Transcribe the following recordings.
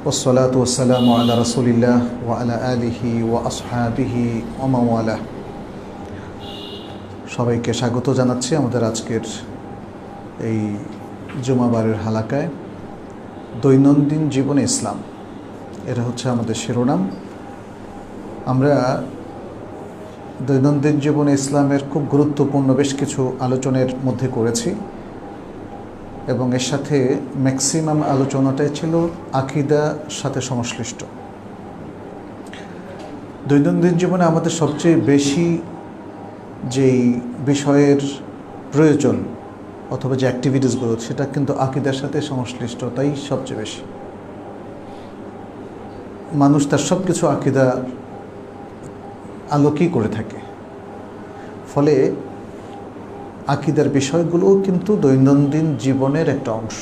والصلاة والسلام على رسول الله وعلى آله وأصحابه ومن والاه। সবাইকে স্বাগত জানাচ্ছি আমাদের আজকের এই জুমাবারের হালাকায়। দৈনন্দিন জীবনে ইসলাম, এটা হচ্ছে আমাদের শিরোনাম। আমরা দৈনন্দিন জীবনে ইসলামের খুব গুরুত্বপূর্ণ বেশ কিছু আলোচনার মধ্যে করেছি এবং এর সাথে ম্যাক্সিমাম আলোচনাটাই ছিল আকীদার সাথে সংশ্লিষ্ট। দৈনন্দিন জীবনে আমাদের সবচেয়ে বেশি যেই বিষয়ের প্রয়োজন অথবা যে অ্যাক্টিভিটিসগুলো, সেটা কিন্তু আকীদার সাথে সংশ্লিষ্টতাই সবচেয়ে বেশি। মানুষ তার সব কিছু আকীদার আলোকেই করে থাকে, ফলে আকীদার বিষয়গুলোও কিন্তু দৈনন্দিন জীবনের একটা অংশ।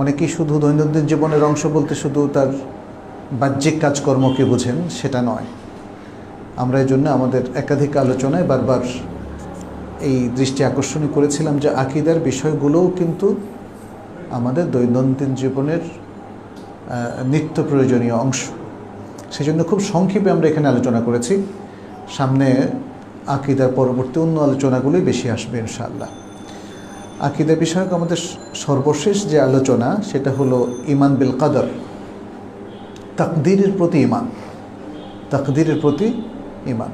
অনেকেই শুধু দৈনন্দিন জীবনের অংশ বলতে শুধু তার বাহ্যিক কাজকর্মকে বোঝেন, সেটা নয়। আমরা এই জন্য আমাদের একাধিক আলোচনায় বারবার এই দৃষ্টি আকর্ষণ করেছিলাম যে আকীদার বিষয়গুলোও কিন্তু আমাদের দৈনন্দিন জীবনের নিত্য প্রয়োজনীয় অংশ। সেই জন্য খুব সংক্ষেপে আমরা এখানে আলোচনা করেছি। সামনে আকীদার পরবর্তী অন্য আলোচনাগুলোই বেশি আসবে ইনশাআল্লাহ। আকীদা বিষয়ক আমাদের সর্বশেষ যে আলোচনা, সেটা হলো ঈমান বিল কদর, তাকদীরের প্রতি ঈমান। তাকদীরের প্রতি ঈমান,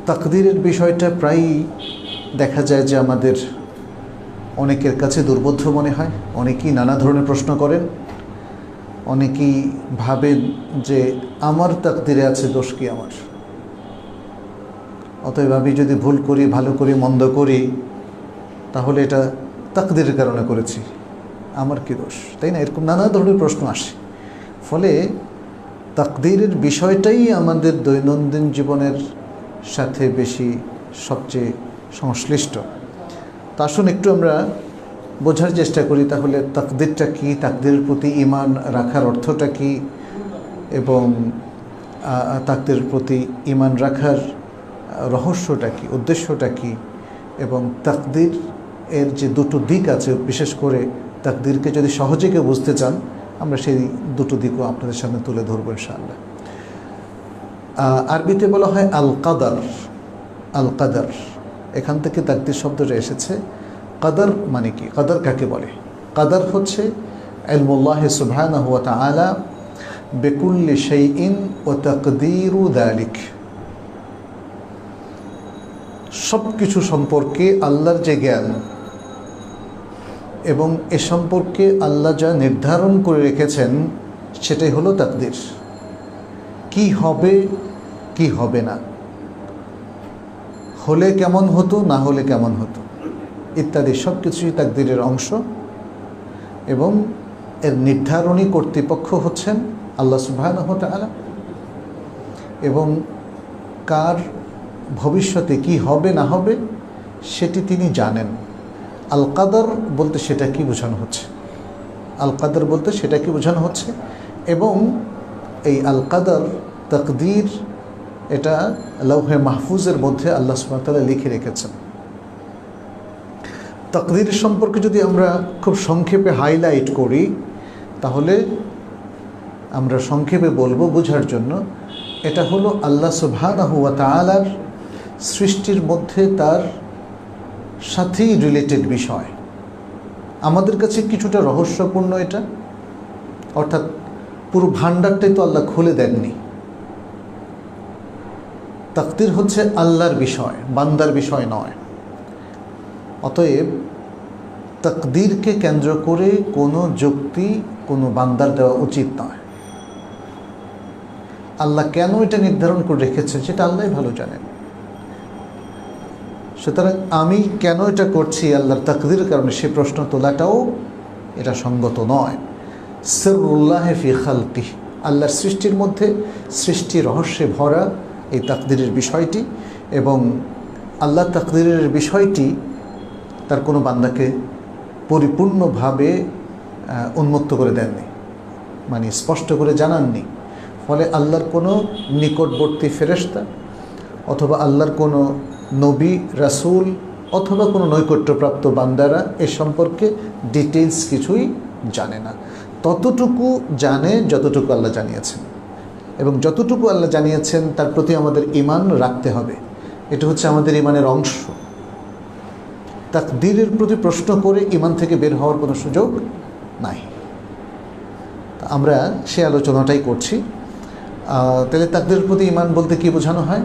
তাকদীরের বিষয়টা প্রায়ই দেখা যায় যে আমাদের অনেকের কাছে দুর্বোধ্য মনে হয়। অনেকেই নানা ধরনের প্রশ্ন করেন, অনেকেই ভাবেন যে আমার তাকদীরে আছে, দোষ কি আমার? অতএব আমি যদি ভুল করি, ভালো করি, মন্দ করি, তাহলে এটা তাকদীরের কারণে করেছি, আমার কি দোষ? তাই না? এরকম নানা ধরনের প্রশ্ন আসে। ফলে তাকদীরের বিষয়টাই আমাদের দৈনন্দিন জীবনের সাথে বেশি সবচেয়ে সংশ্লিষ্ট। তা আসুন একটু আমরা বোঝার চেষ্টা করি তাহলে তাকদীরটা কী, তাকদীরের প্রতি ঈমান রাখার অর্থটা কী, এবং তাকদীরের প্রতি ঈমান রাখার রহস্যটা কী, উদ্দেশ্যটা কী, এবং তাকদীর এর যে দুটো দিক আছে, বিশেষ করে তাকদীরকে যদি সহজে কেউ বুঝতে চান, আমরা সেই দুটো দিকও আপনাদের সামনে তুলে ধরবো ইনশাআল্লাহ। আরবিতে বলা হয় আল কাদার। আল কাদার, এখান থেকে তাকদীর শব্দটা এসেছে। কাদার মানে কি? কাদার কাকে বলে? কাদার হচ্ছে ইলমুল্লাহ সুবহানাহু ওয়া তাআলা বিকুল্লি শাইইন ওয়া তাকদীরু যালিক। সব কিছু সম্পর্কে আল্লাহর যে জ্ঞান এবং এ সম্পর্কে আল্লাহ যা নির্ধারণ করে রেখেছেন, সেটাই হলো তাকদীর। কি হবে, কি হবে না, হলে কেমন হতো, না হলে কেমন হতো, ইত্যাদি সব কিছুই তাকদীরের অংশ। এবং এর নির্ধারণী কর্তৃপক্ষ হচ্ছেন আল্লাহ সুবহানাহু ওয়া তাআলা। এবং কার ভবিষ্যতে কি হবে না হবে সেটি তিনি জানেন। আল কাদর বলতে সেটা কি বোঝানো হচ্ছে? আল কাদর বলতে সেটা কি বোঝানো হচ্ছে? এবং এই আল কাদর, তাকদীর, এটা লৌহে মাহফুজের মধ্যে আল্লাহ সুবহানাহু ওয়া তাআলা লিখে রেখেছেন। তাকদীর সম্পর্কে যদি আমরা খুব সংক্ষেপে হাইলাইট করি, তাহলে আমরা সংক্ষেপে বলবো বোঝার জন্য, এটা হলো আল্লাহ সুবহানাহু ওয়া তাআলার সৃষ্টির মধ্যে তার সাথেই রিলেটেড বিষয়। আমাদের কাছে কিছুটা রহস্যপূর্ণ এটা, অর্থাৎ পুরো ভাণ্ডারটাই তো আল্লাহ খুলে দেননি। তাকদীর হচ্ছে আল্লাহর বিষয়, বান্দার বিষয় নয়। অতএব তাকদীরকে কেন্দ্র করে কোনো যুক্তি কোনো বান্দার দেওয়া উচিত নয়। আল্লাহ কেন এটা নির্ধারণ করে রেখেছে সেটা আল্লাহই ভালো জানেন। সুতরাং আমি কেন এটা করছি আল্লাহর তাকদীরের কারণে, সে প্রশ্ন তোলাটাও এটা সঙ্গত নয়। সিররুল্লাহ ফি খালকিহ, আল্লাহর সৃষ্টির মধ্যে সৃষ্টি রহস্যে ভরা এই তাকদীরের বিষয়টি। এবং আল্লাহ তাকদীরের বিষয়টি তার কোনো বান্দাকে পরিপূর্ণভাবে উন্মুক্ত করে দেননি, মানে স্পষ্ট করে জানাননি। ফলে আল্লাহর কোনো নিকটবর্তী ফেরেশতা অথবা আল্লাহর কোনো নবী, রাসূল অথবা কোনো নৈকট্যপ্রাপ্ত বান্দারা এ সম্পর্কে ডিটেইলস কিছুই জানে না, ততটুকু জানে যতটুকু আল্লাহ জানিয়েছেন, এবং যতটুকু আল্লাহ জানিয়েছেন তার প্রতি আমাদের ঈমান রাখতে হবে। এটা হচ্ছে আমাদের ঈমানের অংশ। তাকদীরের প্রতি প্রশ্ন করে ঈমান থেকে বের হওয়ার কোনো সুযোগ নাই। আমরা সে আলোচনাটাই করছি। তাহলে তাকদীরের প্রতি ঈমান বলতে কি বোঝানো হয়?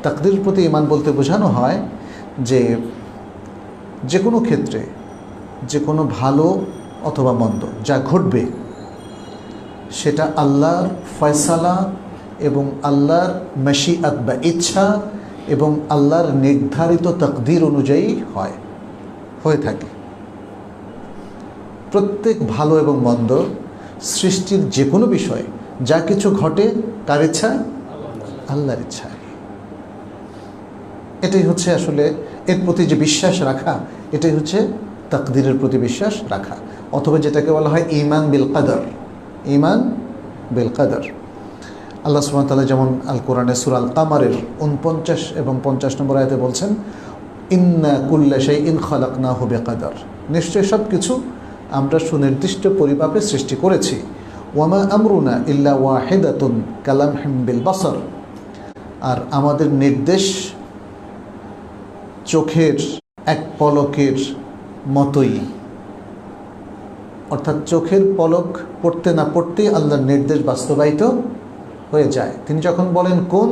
তাকদীরের প্রতি ঈমান বলতে বোঝানো হয় যে কোনো ক্ষেত্রে যে কোনো ভালো অথবা মন্দ যা ঘটবে সেটা আল্লাহর ফয়সালা এবং আল্লাহর মাশিআত বা ইচ্ছা এবং আল্লাহর নির্ধারিত তাকদীর অনুযায়ী হয়ে থাকে। প্রত্যেক ভালো এবং মন্দ সৃষ্টির যে কোনো বিষয় যা কিছু ঘটে কার ইচ্ছা? আল্লাহর ইচ্ছায়। এটাই হচ্ছে আসলে এর প্রতি যে বিশ্বাস রাখা, এটাই হচ্ছে তাকদীরের প্রতি বিশ্বাস রাখা, অথবা যেটাকে বলা হয় ঈমান বিল কদর। ঈমান বিল কদর। আল্লাহ সুবহানাহু ওয়া তাআলা যেমন আল কোরআনে সূরা আল কামারের 49 এবং 50 নম্বর আয়াতে বলছেন, ইন্না কুল্লা শাইইন খালাকনাহু বিকদর, নিশ্চয় সব কিছু আমরা সুনির্দিষ্ট পরিমাপে সৃষ্টি করেছি। ওয়ামা আমরুনা ইল্লা ওয়াহিদাতুন কালামহিম বিল বাসর, আর আমাদের নির্দেশ চোখের এক পলকের মতোই, অর্থাৎ চোখের পলক পড়তে না পড়তেই আল্লাহর নির্দেশ বাস্তবায়িত হয়ে যায়। তিনি যখন বলেন কুন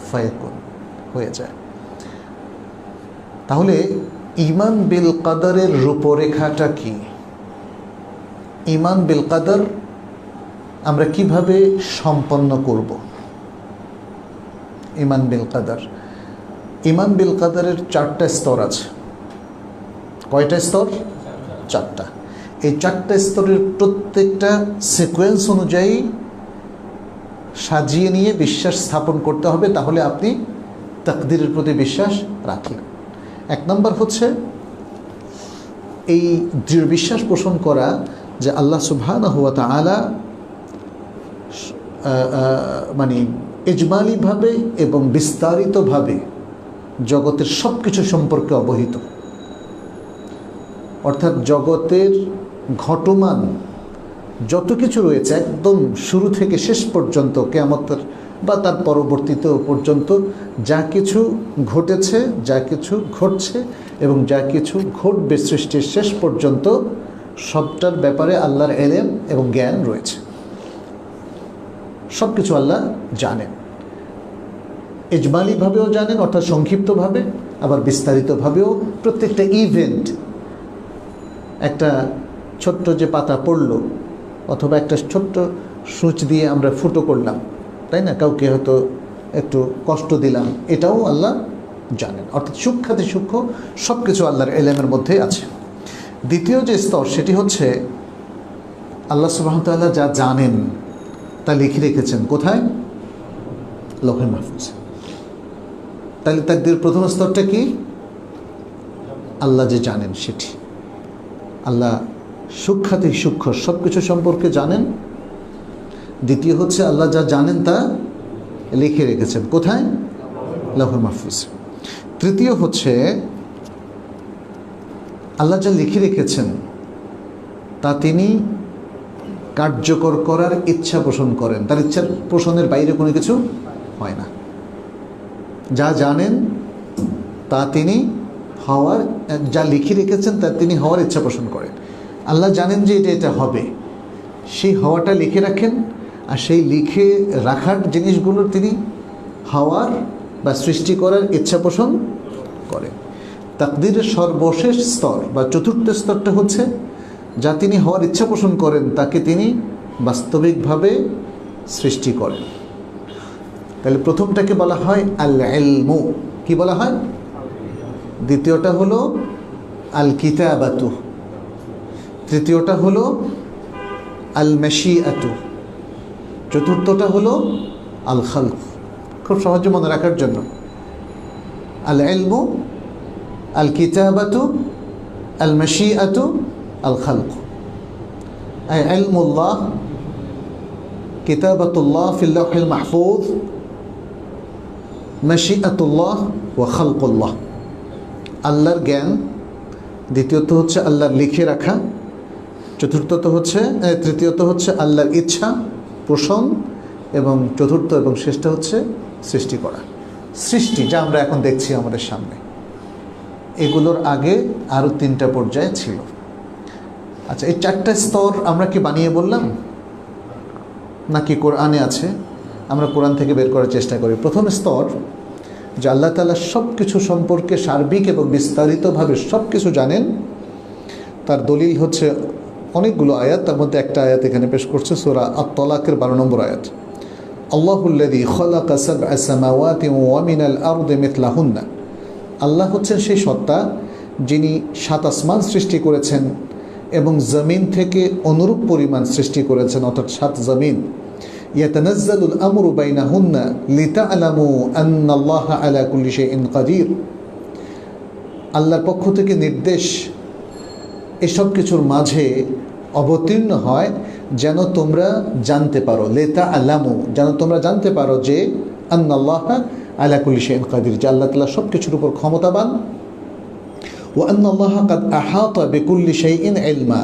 ফায়াকুন, হয়ে যায়। তাহলে ঈমান বিল কদরের রূপরেখাটা কি? ঈমান বিল কদর আমরা কিভাবে সম্পন্ন করব? ঈমান বিল কদর, ঈমান বিল কদরের 4টা স্তর আছে। কয়টা স্তর? 4টা। এই 4টা স্তরের প্রত্যেকটা সিকোয়েন্স অনুযায়ী সাজিয়ে নিয়ে বিশ্বাস স্থাপন করতে হবে, তাহলে আপনি তাকদীরের প্রতি বিশ্বাস রাখলেন। 1 নম্বর হচ্ছে এই দৃঢ় বিশ্বাস পোষণ করা যে আল্লাহ সুবহানাহু ওয়া তাআলা মানে ইজমালিভাবে এবং বিস্তারিতভাবে জগতের সব কিছু সম্পর্কে অবহিত, অর্থাৎ জগতের ঘটমান যত কিছু রয়েছে একদম শুরু থেকে শেষ পর্যন্ত, কিয়ামতের বা তার পরবর্তীতেও পর্যন্ত যা কিছু ঘটেছে, যা কিছু ঘটছে এবং যা কিছু ঘটবে সৃষ্টির শেষ পর্যন্ত, সবটার ব্যাপারে আল্লাহর ইলম এবং জ্ঞান রয়েছে। সব কিছু আল্লাহ জানেন, ইজমালিভাবেও জানেন অর্থাৎ সংক্ষিপ্তভাবে, আবার বিস্তারিতভাবেও। প্রত্যেকটা ইভেন্ট, একটা ছোট্ট যে পাতা পড়লো অথবা একটা ছোট্ট সূচ দিয়ে আমরা ফুটো করলাম, তাই না, কাউকে হয়তো একটু কষ্ট দিলাম, এটাও আল্লাহ জানেন। অর্থাৎ সূক্ষ্মাতি সূক্ষ্ম সব কিছু আল্লাহর ইলমের মধ্যে আছে। দ্বিতীয় যে স্তর সেটি হচ্ছে আল্লাহ সুবহানাহু ওয়া তাআলা যা জানেন তা লিখে রেখেছেন কোথায়? লৌহে মাহফুজে। তাহলে তাকদীর প্রথম স্তরটা কি? আল্লাহ যে জানেন সেটি। আল্লাহ সূক্ষ্মাতি সূক্ষ্ম সব কিছু সম্পর্কে জানেন। দ্বিতীয় হচ্ছে আল্লাহ যা জানেন তা লিখে রেখেছেন কোথায়? লৌহে মাহফুজ। তৃতীয় হচ্ছে আল্লাহ যা লিখে রেখেছেন তা তিনি কার্যকর করার ইচ্ছা পোষণ করেন, তার ইচ্ছা পোষণের বাইরে কোনো কিছু হয় না। যা জানেন তা তিনি হওয়ার, যা লিখে রেখেছেন তা তিনি হওয়ার ইচ্ছা পোষণ করেন। আল্লাহ জানেন যে এটা হবে, সেই হওয়াটা লিখে রাখেন, আর সেই লিখে রাখার জিনিসগুলো তিনি হওয়ার বা সৃষ্টি করার ইচ্ছা পোষণ করেন। তাকদীরের সর্বশেষ স্তর বা চতুর্থ স্তরটা হচ্ছে যা তিনি হওয়ার ইচ্ছা পোষণ করেন তাকে তিনি বাস্তবিকভাবে সৃষ্টি করেন। তাহলে প্রথমটাকে বলা হয় আল ইলমু, কি বলা হয়? দ্বিতীয়টা হলো আল কিতাবাতু, তৃতীয়টা হলো আল মাশিআতু, চতুর্থটা হলো আল খালক। খুব সহজে মনে রাখার জন্য আল ইলমু, আল কিতাবাতু, আল মাশিআতু, আল খালক। আই ইলমুল্লাহ, কিতাবাতুল্লাহ ফিল লাওহিল মাহফুজ, মাশিআতুল্লাহ ওয়া খালকুল্লাহ। আল্লাহর জ্ঞান, দ্বিতীয়ত হচ্ছে আল্লাহর লিখে রাখা, তৃতীয়ত হচ্ছে আল্লাহর ইচ্ছা পোষণ, এবং চতুর্থ এবং শেষটা হচ্ছে সৃষ্টি করা। সৃষ্টি যা আমরা এখন দেখছি আমাদের সামনে, এগুলোর আগে আরও 3টা পর্যায়ে ছিল। আচ্ছা, এই 4টা স্তর আমরা কি বানিয়ে বললাম নাকি কোরআনে আছে? আমরা কোরআন থেকে বের করার চেষ্টা করি। প্রথম স্তর যে আল্লাহ তাআলা সব কিছু সম্পর্কে সার্বিক এবং বিস্তারিতভাবে সব কিছু জানেন, তার দলিল হচ্ছে অনেকগুলো আয়াত। তার মধ্যে একটা আয়াত এখানে পেশ করছে, সূরা আত-তালাকের 12 নম্বর আয়াত। আল্লাহুল্লাযী খালাকা সাবআ সামাওয়াতি ওয়া মিনাল আরদি মিথলাহুন্না। আল্লাহ হচ্ছেন সেই সত্তা যিনি 7 আসমান সৃষ্টি করেছেন এবং জমিন থেকে অনুরূপ পরিমাণ সৃষ্টি করেছেন, অর্থাৎ 7 জমিন। ইয়াতানাজ্জালুল আমরু বাইনাহুন্না লিতা'লামু আন্নাল্লাহা আলা কুল্লি শাইইন কাদির। আল্লাহর পক্ষ থেকে নির্দেশ এসব কিছুর মাঝে অবতীর্ণ হয় যেন তোমরা জানতে পারো, লিতা'লামু, যেন তোমরা জানতে পারো যে আন্নাল্লাহা আলা কুল্লি শাইইন কাদির, যে আল্লাহ তাআলা সব কিছুর উপর ক্ষমতাবান। ওয়া আন্নাল্লাহা কাদ আহাতা বিকুল্লি শাইইন ইলমা,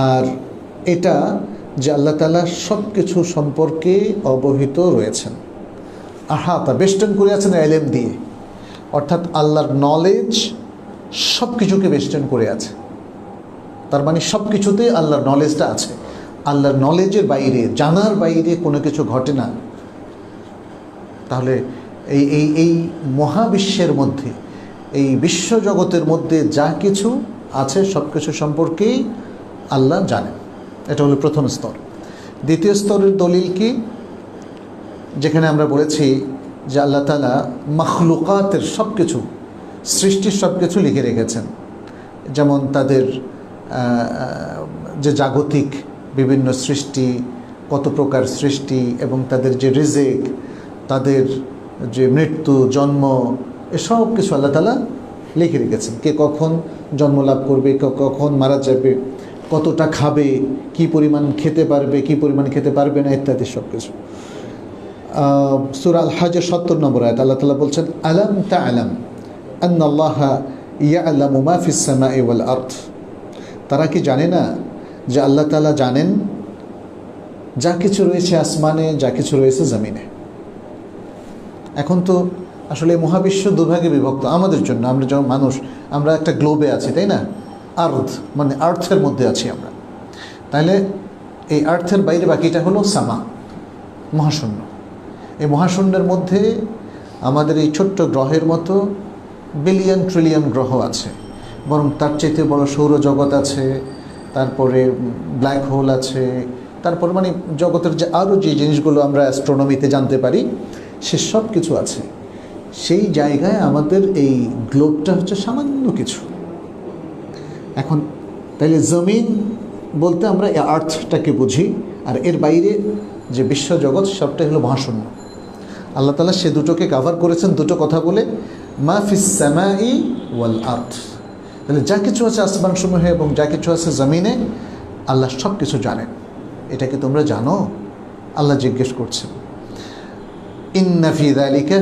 আর এটা যে আল্লাহ তাআলা সব কিছু সম্পর্কে অবহিত রয়েছেন। আহাতা বেষ্টন করে আছেন ইলম দিয়ে, অর্থাৎ আল্লাহর নলেজ সব কিছুকে বেষ্টন করে আছে। তার মানে সব কিছুতেই আল্লাহর নলেজটা আছে। আল্লাহর নলেজের বাইরে, জানার বাইরে কোনো কিছু ঘটে না। তাহলে এই মহাবিশ্বের মধ্যে, এই বিশ্বজগতের মধ্যে যা কিছু আছে সব কিছু সম্পর্কেই আল্লাহ জানেন। এটা হলো প্রথম স্তর। দ্বিতীয় স্তরের দলিল কি? যেখানে আমরা বলেছি যে আল্লাহ তাআলা মাখলুকাতের সব কিছু, সৃষ্টির সব কিছু লিখে রেখেছেন। যেমন তাদের যে জাগতিক বিভিন্ন সৃষ্টি, কত প্রকার সৃষ্টি, এবং তাদের যে রিজিক, তাদের যে মৃত্যু, জন্ম, এসব কিছু আল্লাহ তাআলা লিখে রেখেছেন। কে কখন জন্ম লাভ করবে, কে কখন মারা যাবে, কতটা খাবে, কি পরিমাণ খেতে পারবে, কি পরিমাণ খেতে পারবে না, ইত্যাদি সব কিছু। সূরা আল হজের 70 নম্বর আয়াত আল্লাহ তাআলা বলছেন, আলাম তা'লাম আন্নাল্লাহা ইয়া'লামু মা ফিস সামাই ওয়াল আরদ। তারা কি জানে না যে আল্লাহ তাআলা জানেন যা কিছু রয়েছে আসমানে, যা কিছু রয়েছে জমিনে। এখন তো আসলে মহাবিশ্ব দুভাগে বিভক্ত আমাদের জন্য। আমরা যেমন মানুষ, আমরা একটা গ্লোবে আছি, তাই না? আর্থ মানে আর্থের মধ্যে আছি আমরা। তাহলে এই আর্থের বাইরে বাকিটা হলো সামা, মহাশূন্য। এই মহাশূন্যের মধ্যে আমাদের এই ছোট্ট গ্রহের মতো বিলিয়ন ট্রিলিয়ন গ্রহ আছে, বরং তার চাইতে বড় সৌরজগৎ আছে, তারপরে ব্ল্যাক হোল আছে, তারপর মানে জগতের যে আরও যে জিনিসগুলো আমরা অ্যাস্ট্রোনমিতে জানতে পারি সে সব কিছু আছে। সেই জায়গায় আমাদের এই গ্লোবটা হচ্ছে সামান্য কিছু। এখন তাইলে জমিন বলতে আমরা এই আর্থটাকে বুঝি, আর এর বাইরে যে বিশ্বজগৎ সবটাই হলো মহাশূন্য। আল্লাহ তাআলা সে দুটোকে কাভার করেছেন দুটো কথা বলে, মা ফিস সামাই ওয়াল আরদ। তাহলে যা কিছু আছে আসমানসমূহে এবং যা কিছু আছে জমিনে, আল্লাহ সব কিছু জানেন। এটা কি তোমরা জানো? আল্লাহ জিজ্ঞেস করছেন। ইন্না যালিকা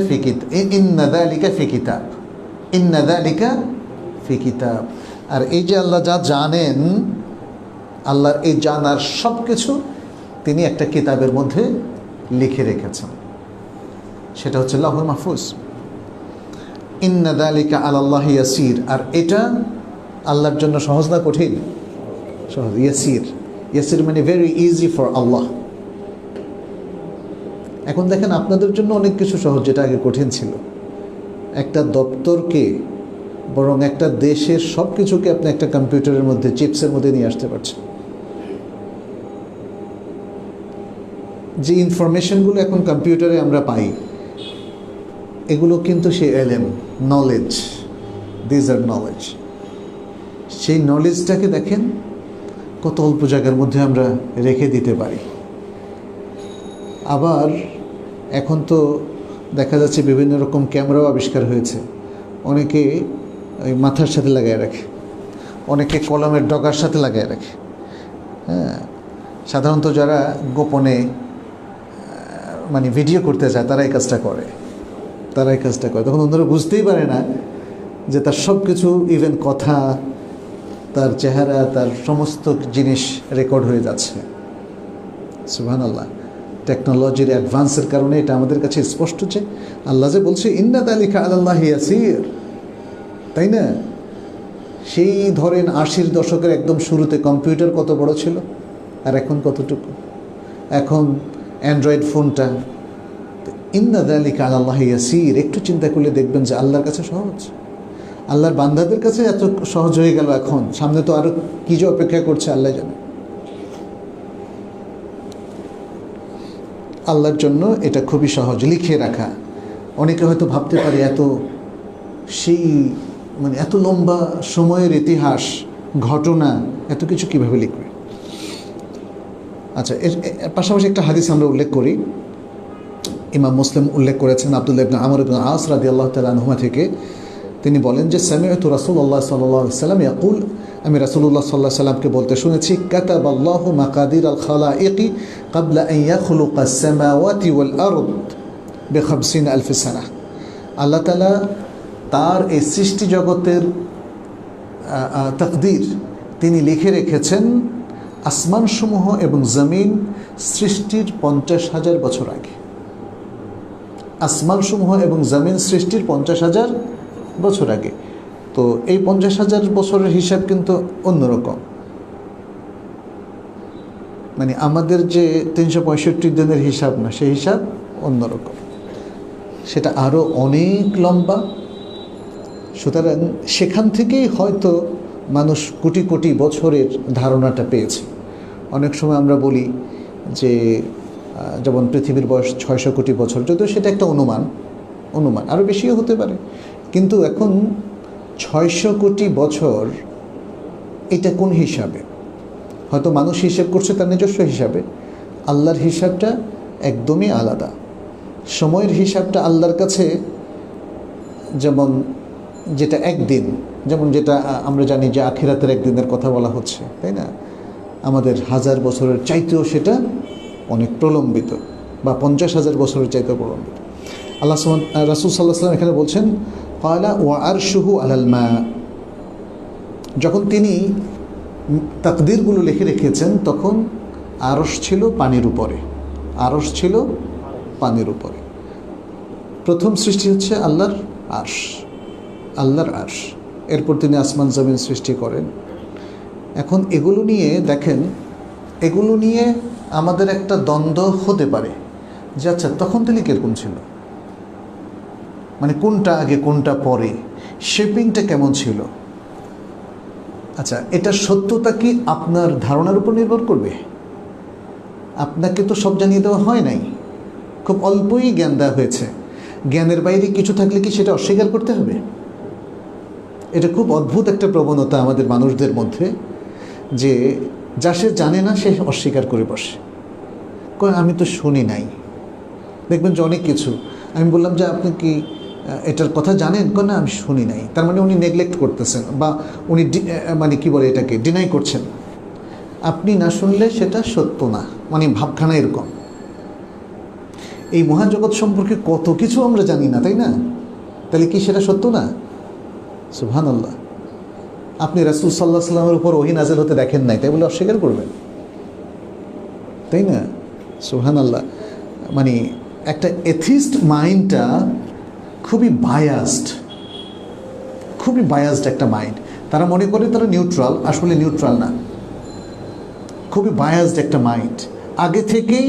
ফি কিতাব। আর এই যে আল্লাহ যা জানেন, আল্লাহর এই জানার সব কিছু তিনি একটা কিতাবের মধ্যে লিখে রেখেছেন, সেটা হচ্ছে লাউহুল মাহফুজ। ইন্না যালিকা আলাল্লাহি ইয়াসির। আর এটা আল্লাহর জন্য সহজ না কঠিন? সহজ। ইয়াসির মানে ভেরি ইজি ফর আল্লাহ। এখন দেখেন আপনাদের জন্য অনেক কিছু সহজ, যেটা আগে কঠিন ছিল। একটা দপ্তরকে, বরং একটা দেশের সব কিছুকে আপনি একটা কম্পিউটারের মধ্যে, চিপসের মধ্যে নিয়ে আসতে পারছেন। যে ইনফরমেশনগুলো এখন কম্পিউটারে আমরা পাই, এগুলো কিন্তু সেই এলএম, নলেজ, দিজ আর নলেজ। সেই নলেজটাকে দেখেন কত অল্প জায়গার মধ্যে আমরা রেখে দিতে পারি। আবার এখন তো দেখা যাচ্ছে বিভিন্ন রকম ক্যামেরাও আবিষ্কার হয়েছে। অনেকে ওই মাথার সাথে লাগায় রাখে, অনেকে কলমের ডগার সাথে লাগায় রাখে। হ্যাঁ, সাধারণত যারা গোপনে মানে ভিডিও করতে চায় তারা এই কাজটা করে। তখন অন্যরা বুঝতেই পারে না যে তার সব কিছু, ইভেন কথা, তার চেহারা, তার সমস্ত জিনিস রেকর্ড হয়ে যাচ্ছে। সুবহানাল্লাহ, টেকনোলজির অ্যাডভান্সের কারণে এটা আমাদের কাছে স্পষ্ট যে আল্লাহ যে বলছে ইন্না যালিকা আলাল্লাহি ইয়াসির, তাই না? সেই ধরেন 80-র দশকের একদম শুরুতে কম্পিউটার কত বড় ছিল আর এখন কতটুকু, এখন অ্যান্ড্রয়েড ফোনটা। ইন্না যালিকা আলাল্লাহি ইয়াসির, একটু চিন্তা করলে দেখবেন যে আল্লাহর কাছে সহজ, আল্লাহর বান্দাদের কাছে এত সহজ হয়ে গেল। এখন সামনে তো আরো কি যে অপেক্ষা করছে আল্লাহ জানে। আল্লাহর জন্য এটা খুবই সহজ লিখে রাখা। অনেকে হয়তো ভাবতে পারে এত সেই মানে এত লম্বা সময়ের ইতিহাস, ঘটনা, এত কিছু কিভাবে লিখবে। আচ্ছা, এর পাশাপাশি একটা হাদিস আমরা উল্লেখ করি, ইমাম মুসলিম উল্লেখ করেছেন আব্দুল্লাহ ইবনে আমর ইবনে আস রাদিয়াল্লাহু তাআলা আনহুমা থেকে। তিনি বলেন যে সামি'তু রাসূলুল্লাহ সাল্লাল্লাহু আলাইহি ওয়াসাল্লাম ইয়াকুল, আমি রাসূলুল্লাহ সাল্লাল্লাহু আলাইহি ওয়াসাল্লামকে বলতে শুনেছি, কাতাবাল্লাহু মাকাদির আল খালাইকি ক্বাবলা আন ইয়াখলুকা আস-সামাওয়াতি ওয়াল আরদ ব50,000 সানাহ। আল্লাহ তাআলা তার এই সৃষ্টি জগতের তাকদীর তিনি লিখে রেখেছেন আসমানসমূহ এবং জমিন সৃষ্টির 50,000 বছর আগে। আসমানসমূহ এবং জমিন সৃষ্টির 50,000 বছর আগে। তো এই 50,000 বছরের হিসাব কিন্তু অন্যরকম, মানে আমাদের যে 365 দিনের হিসাব না, সেই হিসাব অন্যরকম, সেটা আরও অনেক লম্বা। সুতরাং সেখান থেকেই হয়তো মানুষ কোটি কোটি বছরের ধারণাটা পেয়েছে। অনেক সময় আমরা বলি যে যেমন পৃথিবীর বয়স 600 কোটি বছর, যদিও সেটা একটা অনুমান, আরও বেশিও হতে পারে, কিন্তু এখন 600 কোটি বছর এটা কোন হিসাবে? হয়তো মানুষ হিসাব করছে তার নিজস্ব হিসাবে, আল্লাহর হিসাবটা একদমই আলাদা। সময়ের হিসাবটা আল্লাহর কাছে যেমন যেটা একদিন, যেমন যেটা আমরা জানি যে আখিরাতের একদিনের কথা বলা হচ্ছে, তাই না? আমাদের 1000 বছরের চাইতেও সেটা অনেক প্রলম্বিত, বা 50,000 বছরের চাইতেও প্রলম্বিত। আল্লাহ রাসূল সাল্লাল্লাহু আলাইহি ওয়াসাল্লাম এখানে বলছেন ক্বালা ওয়া আরশুহু আলাল মা, যখন তিনি তাকদীরগুলো লিখে রেখেছেন তখন আরশ ছিল পানির উপরে, আরশ ছিল পানির উপরে। প্রথম সৃষ্টি হচ্ছে আল্লাহর আরশ, আল্লাহর আরশ, এরপর তিনি আসমান জমিন সৃষ্টি করেন। এখন এগুলো নিয়ে দেখেন, এগুলো নিয়ে আমাদের একটা দ্বন্দ্ব হতে পারে যে আচ্ছা তখন তিনি কীরকম ছিল, মানে কোনটা আগে কোনটা পরে, শেপিংটা কেমন ছিল। আচ্ছা, এটা সত্যতা কি আপনার ধারণার উপর নির্ভর করবে? আপনাকে তো সব জানিয়ে দেওয়া হয় নাই, খুব অল্পই জ্ঞান দেওয়া হয়েছে। জ্ঞানের বাইরে কিছু থাকলে কি সেটা অস্বীকার করতে হবে? এটা খুব অদ্ভুত একটা প্রবণতা আমাদের মানুষদের মধ্যে, যে যা সে জানে না সে অস্বীকার করে বসে, কয় আমি তো শুনি নাই। দেখবেন যে অনেক কিছু আমি বললাম যে আপনি কি এটার কথা জানেন, কয় না আমি শুনি নাই। তার মানে উনি নেগলেক্ট করতেছেন, বা উনি মানে কি বলে এটাকে ডিনাই করছেন। আপনি না শুনলে সেটা সত্য না, মানে ভাবখানা এরকম। এই মহাজগৎ সম্পর্কে কত কিছু আমরা জানি না, তাই না? তাহলে কি সেটা সত্য না? সুবহানাল্লাহ। আপনি রাসূল সাল্লাল্লাহু আলাইহি ওয়াসাল্লামের উপর ওহী নাযিল হতে দেখেন নাই, তাই বলে অস্বীকার করবেন, তাই না? সুবহানাল্লাহ। মানে একটা এথিস্ট মাইন্ডটা খুবই বায়াসড একটা মাইন্ড। তারা মনে করে তারা নিউট্রাল, আসলে নিউট্রাল না, খুবই বায়াসড একটা মাইন্ড। আগে থেকেই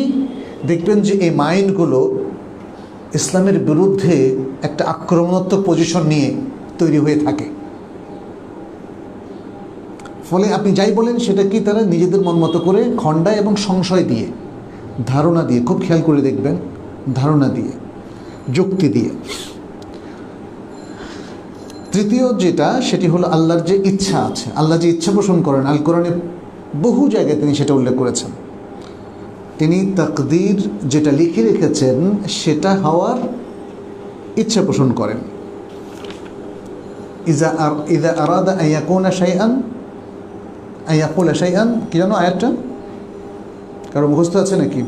দেখবেন যে এই মাইন্ডগুলো ইসলামের বিরুদ্ধে একটা আক্রমণাত্মক পজিশন নিয়ে তৈরি হয়ে থাকে। ফলে আপনি যাই বলেন সেটা কি তারা নিজেদের মন মতো করে খণ্ডায় এবং সংশয় দিয়ে, ধারণা দিয়ে, খুব খেয়াল করে দেখবেন, ধারণা দিয়ে, যুক্তি দিয়ে। তৃতীয় যেটা, সেটি হলো আল্লাহর যে ইচ্ছা আছে, আল্লাহ যে ইচ্ছা পোষণ করেন, আল কোরআনে বহু জায়গায় তিনি সেটা উল্লেখ করেছেন। তিনি তাকদীর যেটা লিখে রেখেছেন সেটা হওয়ার ইচ্ছা পোষণ করেন। ইযা আরাদা আন ইয়াকুনা শাইআন আন ইয়াকুলা শাইআন, কি জানো আয়াতটা? কারো মুখস্থ আছে নাকি?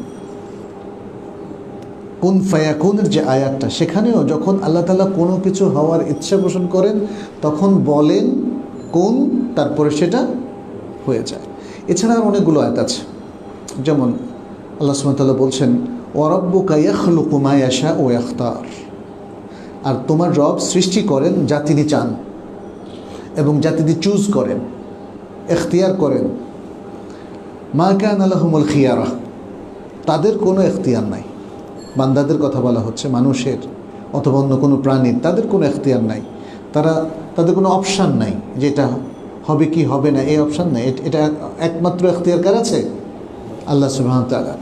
কুন ফায়াকুনের যে আয়াতটা, সেখানেও যখন আল্লাহ তাআলা কোনো কিছু হওয়ার ইচ্ছা পোষণ করেন তখন বলেন কোন, তারপরে সেটা হয়ে যায়। এছাড়া আর অনেকগুলো আয়াত আছে, যেমন আল্লাহ সুবহানাহু ওয়া তাআলা বলছেন ওয়ারাব্বুকা ইয়াখলুকু মা ইয়াশা ওয়া ইয়াখতার, আর তোমার রব সৃষ্টি করেন যা তিনি চান এবং যা তিনি চুজ করেন, এখতিয়ার করেন। মা কানা লাহুমুল খিয়ারা, তাদের কোনো এখতিয়ার নাই। বান্দাদের কথা বলা হচ্ছে, মানুষের অথবা অন্য কোনো প্রাণীর, তাদের কোনো এখতিয়ার নাই। তাদের কোনো অপশান নাই, যেটা হবে কি হবে না, এই অপশান নাই। এটা একমাত্র এখতিয়ার কার আছে? আল্লাহ সুবহানাহু ওয়া তাআলা।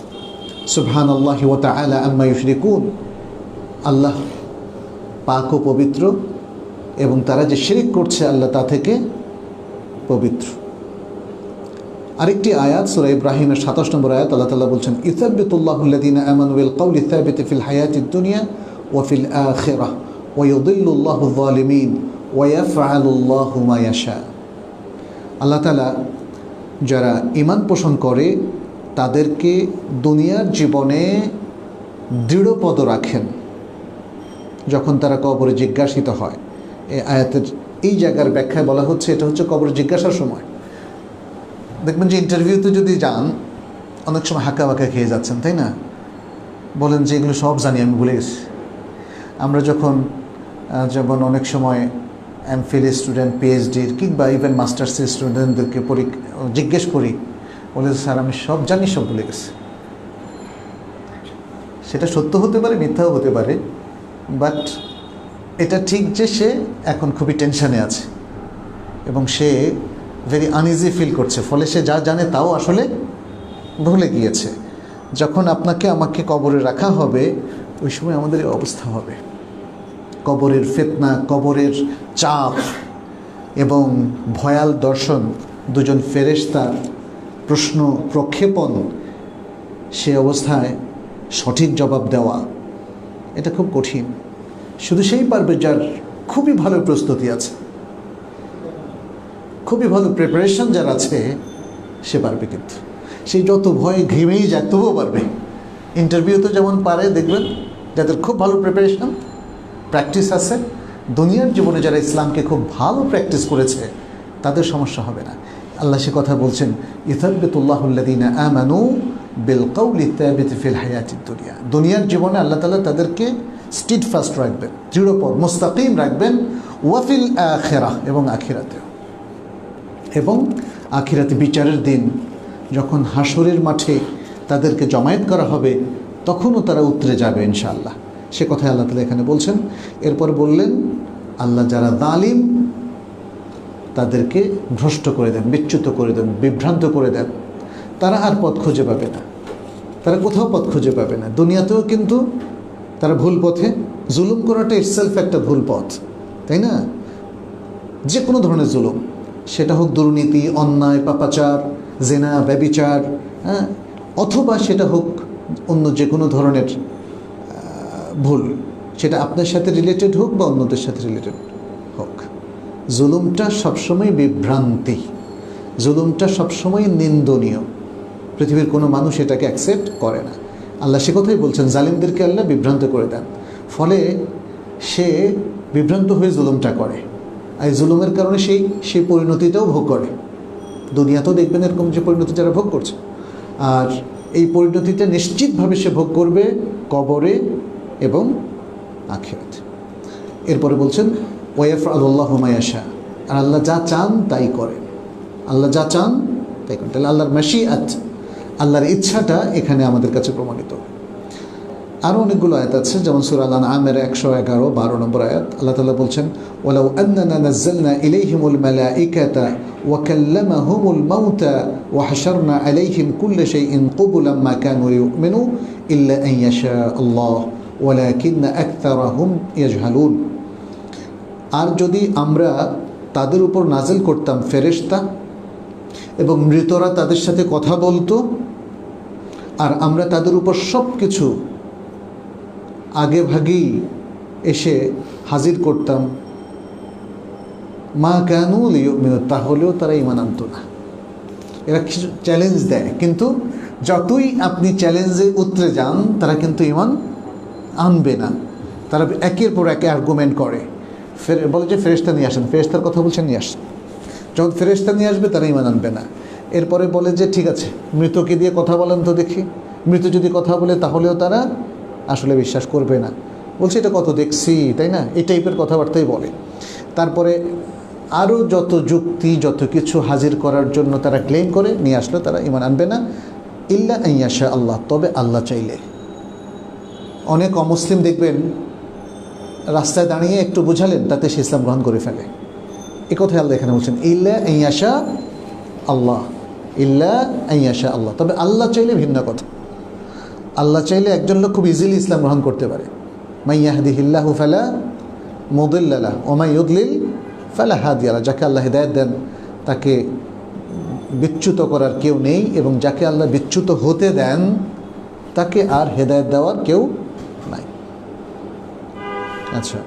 সুবহানাল্লাহি ওয়া তাআলা আম্মা ইউশরিকুন, আল্লাহ পাক ও পবিত্র, এবং তারা যে শিরক করছে আল্লাহ তা থেকে পবিত্র। আরেকটি আয়াত সূরা ইব্রাহিমের 27 নম্বর আয়াত, আল্লাহ তাআলা বলছেন ইসাব্বিতুল্লাহুল্লাযীনা আমানু বিল কওলি সাবিতি ফিল হায়াতিদ দুনিয়া ওয়া ফিল আখিরাহ ওয়া ইউদিল্লুল্লাহু যালিমিন ওয়া ইয়াফআলুল্লাহু মা ইয়াশা। আল্লাহ তাআলা যারা ঈমান পোষণ করে তাদেরকে দুনিয়ার জীবনে দৃঢ়পদ রাখেন যখন তারা কবরে জিজ্ঞাসিত হয়। এই আয়াতের এই জায়গার ব্যাখ্যায় বলা হচ্ছে এটা হচ্ছে কবরে জিজ্ঞাসার সময়। দেখবেন যে ইন্টারভিউতে যদি যান, অনেক সময় হাঁকা বাঁকা খেয়ে যাচ্ছেন, তাই না? বলেন যে এগুলো সব জানি, আমি ভুলে গেছি। আমরা যখন যেমন অনেক সময় এমফিল স্টুডেন্ট, পিএইচডির কিংবা ইভেন মাস্টার্সের স্টুডেন্টদেরকে জিজ্ঞেস করি, বলে স্যার আমি সব জানি, সব ভুলে গেছি। সেটা সত্য হতে পারে, মিথ্যাও হতে পারে, বাট এটা ঠিক যে সে এখন খুবই টেনশানে আছে এবং সে ভেরি আনইজি ফিল করছে, ফলে সে যা জানে তাও আসলে ভুলে গিয়েছে। যখন আপনাকে আমাকে কবরে রাখা হবে, ওই সময় আমাদের এই অবস্থা হবে। কবরের ফিতনা, কবরের চাপ এবং ভয়াল দর্শন, দুজন ফেরেশতার প্রশ্ন প্রক্ষেপণ, সে অবস্থায় সঠিক জবাব দেওয়া এটা খুব কঠিন। শুধু সেই পারবে যার খুবই ভালো প্রস্তুতি আছে, খুবই ভালো প্রিপারেশন যার আছে, সে পারবে। কিন্তু সেই যত ভয় ঘেমেই যায় তবুও পারবে। ইন্টারভিউতে যেমন পারে, দেখবেন যাদের খুব ভালো প্রিপারেশন, প্র্যাকটিস আছে, দুনিয়ার জীবনে যারা ইসলামকে খুব ভালো প্র্যাকটিস করেছে তাদের সমস্যা হবে না। আল্লাহ সে কথা বলছেন ইসাব্বিতুল্লাহুল্লাযীনা আমানু বিল কওলি সাবিতি ফিল হায়াতিদ দুনিয়া। দুনিয়ার জীবনে আল্লাহ তাআলা তাদেরকে স্টিডফাস্ট রাখবেন, দৃঢ়পদ মুস্তাকিম রাখবেন, ওয়াফিল আখিরাহ, এবং আখিরাতে। এবং আখিরাতে বিচারের দিন যখন হাসরের মাঠে তাদেরকে জমায়েত করা হবে, তখনও তারা উতরে যাবে ইনশাআল্লাহ। সে কথাই আল্লাহ তাআলা এখানে বলছেন। এরপর বললেন আল্লাহ যারা জালিম তাদেরকে ভ্রষ্ট করে দেন, বিচ্যুত করে দেন, বিভ্রান্ত করে দেন। তারা আর পথ খুঁজে পাবে না, তারা কোথাও পথ খুঁজে পাবে না। দুনিয়াতেও কিন্তু তারা ভুল পথে, জুলুম করাটা ইটসেলফ একটা ভুল পথ, তাই না? যে কোনো ধরনের জুলুম, সেটা হোক দুর্নীতি, অন্যায়, পাপাচার, জেনা, ব্যভিচার, হ্যাঁ, অথবা সেটা হোক অন্য যে কোনো ধরনের ভুল, সেটা আপনার সাথে রিলেটেড হোক বা অন্যদের সাথে রিলেটেড হোক। জুলুমটা সবসময় বিভ্রান্তি, জুলুমটা সবসময় নিন্দনীয়। পৃথিবীর কোনো মানুষ এটাকে অ্যাকসেপ্ট করে না। আল্লাহ সে কথাই বলছেন, জালিমদেরকে আল্লাহ বিভ্রান্ত করে দেন, ফলে সে বিভ্রান্ত হয়ে জুলুমটা করে, আর জুলুমের কারণে সেই পরিণতিটাও ভোগ করে। দুনিয়াতেও দেখবেন এরকম যে পরিণতি যারা ভোগ করছে, আর এই পরিণতিটা নিশ্চিতভাবে সে ভোগ করবে কবরে এবং আখিরাতে। এরপরে বলছেন ওয়াফআলুল্লাহু মা ইয়াশা, আর আল্লাহ যা চান তাই করেন। আল্লাহ যা চান তাই করেন। তাহলে আল্লাহর মাশিআত, আল্লাহর ইচ্ছাটা এখানে আমাদের কাছে প্রমাণিত। আরও অনেকগুলো আয়াত আছে, যেমন সূরা আল-আনআমের 111-12 নম্বর আয়াত। আল্লাহ তাআলা বলছেন ওয়ালাউ আন্নানা নাযালনা ইলাইহিমুল মালাইকাতা ওয়া কাল্লামাহুমুল মাউতা ওয়া হাশারনা আলাইহিম কুল্লা শাইইন কুবুলাম মা কানু ইউমিনু ইল্লা আন ইয়াশা আল্লাহ ওয়ালাকিন্না আকতারাহুম ইয়াজহালুন। আর যদি আমরা তাদের উপর নাজিল করতাম ফেরেশতা এবং মৃতরা তাদের সাথে কথা বলতো, আর আমরা তাদের উপর সব কিছু আগে ভাগেই এসে হাজির করতাম, মা কানু লিউমিনু, তাহলেও তারা ঈমান আনত না। এরা কিছু চ্যালেঞ্জ দেয়, কিন্তু যতই আপনি চ্যালেঞ্জে উতরে যান তারা কিন্তু ঈমান আনবে না। তারা একের পর একে আর্গুমেন্ট করে, বলে যে ফেরেশতা নিয়ে আসেন, ফেরেশতার কথা বলছেন নিয়ে আসেন। যখন ফেরেশতা নিয়ে আসবে তারা ঈমান আনবে না। এরপরে বলে যে ঠিক আছে মৃতকে দিয়ে কথা বলেন তো দেখি, মৃত যদি কথা বলে তাহলেও তারা আসলে বিশ্বাস করবে না। বলছে এটা কত দেখছি, তাই না, এই টাইপের কথাবার্তাই বলে। তারপরে আরও যত যুক্তি যত কিছু হাজির করার জন্য তারা ক্লেম করে নিয়ে আসলে তারা ঈমান আনবে না। ইল্লা আইয়াশা আল্লাহ, তবে আল্লাহ চাইলে। অনেক অমুসলিম দেখবেন রাস্তায় দাঁড়িয়ে একটু বুঝালেন তাতে সে ইসলাম গ্রহণ করে ফেলে। এ কথাই আল্লাহ এখানে বলছেন ইল্লা আইয়াশা আল্লাহ, ইল্লা আইয়াশা আল্লাহ, তবে আল্লাহ চাইলে ভিন্ন কথা। আল্লাহ চাইলে একজন লোক খুব ইজিলি ইসলাম গ্রহণ করতে পারে। মাই ইয়াহদিহিল্লাহু ফালা মুদিল্লা লাহু ওয়া মাই ইউদ্লিল ফালা হাদিয়া লাহু, যাকে আল্লাহ হিদায়াত দেন তাকে বিচ্যুত করার কেউ নেই, এবং যাকে আল্লাহ বিচ্যুত হতে দেন তাকে আর হেদায়েত দেওয়ার কেউ নাই। আচ্ছা,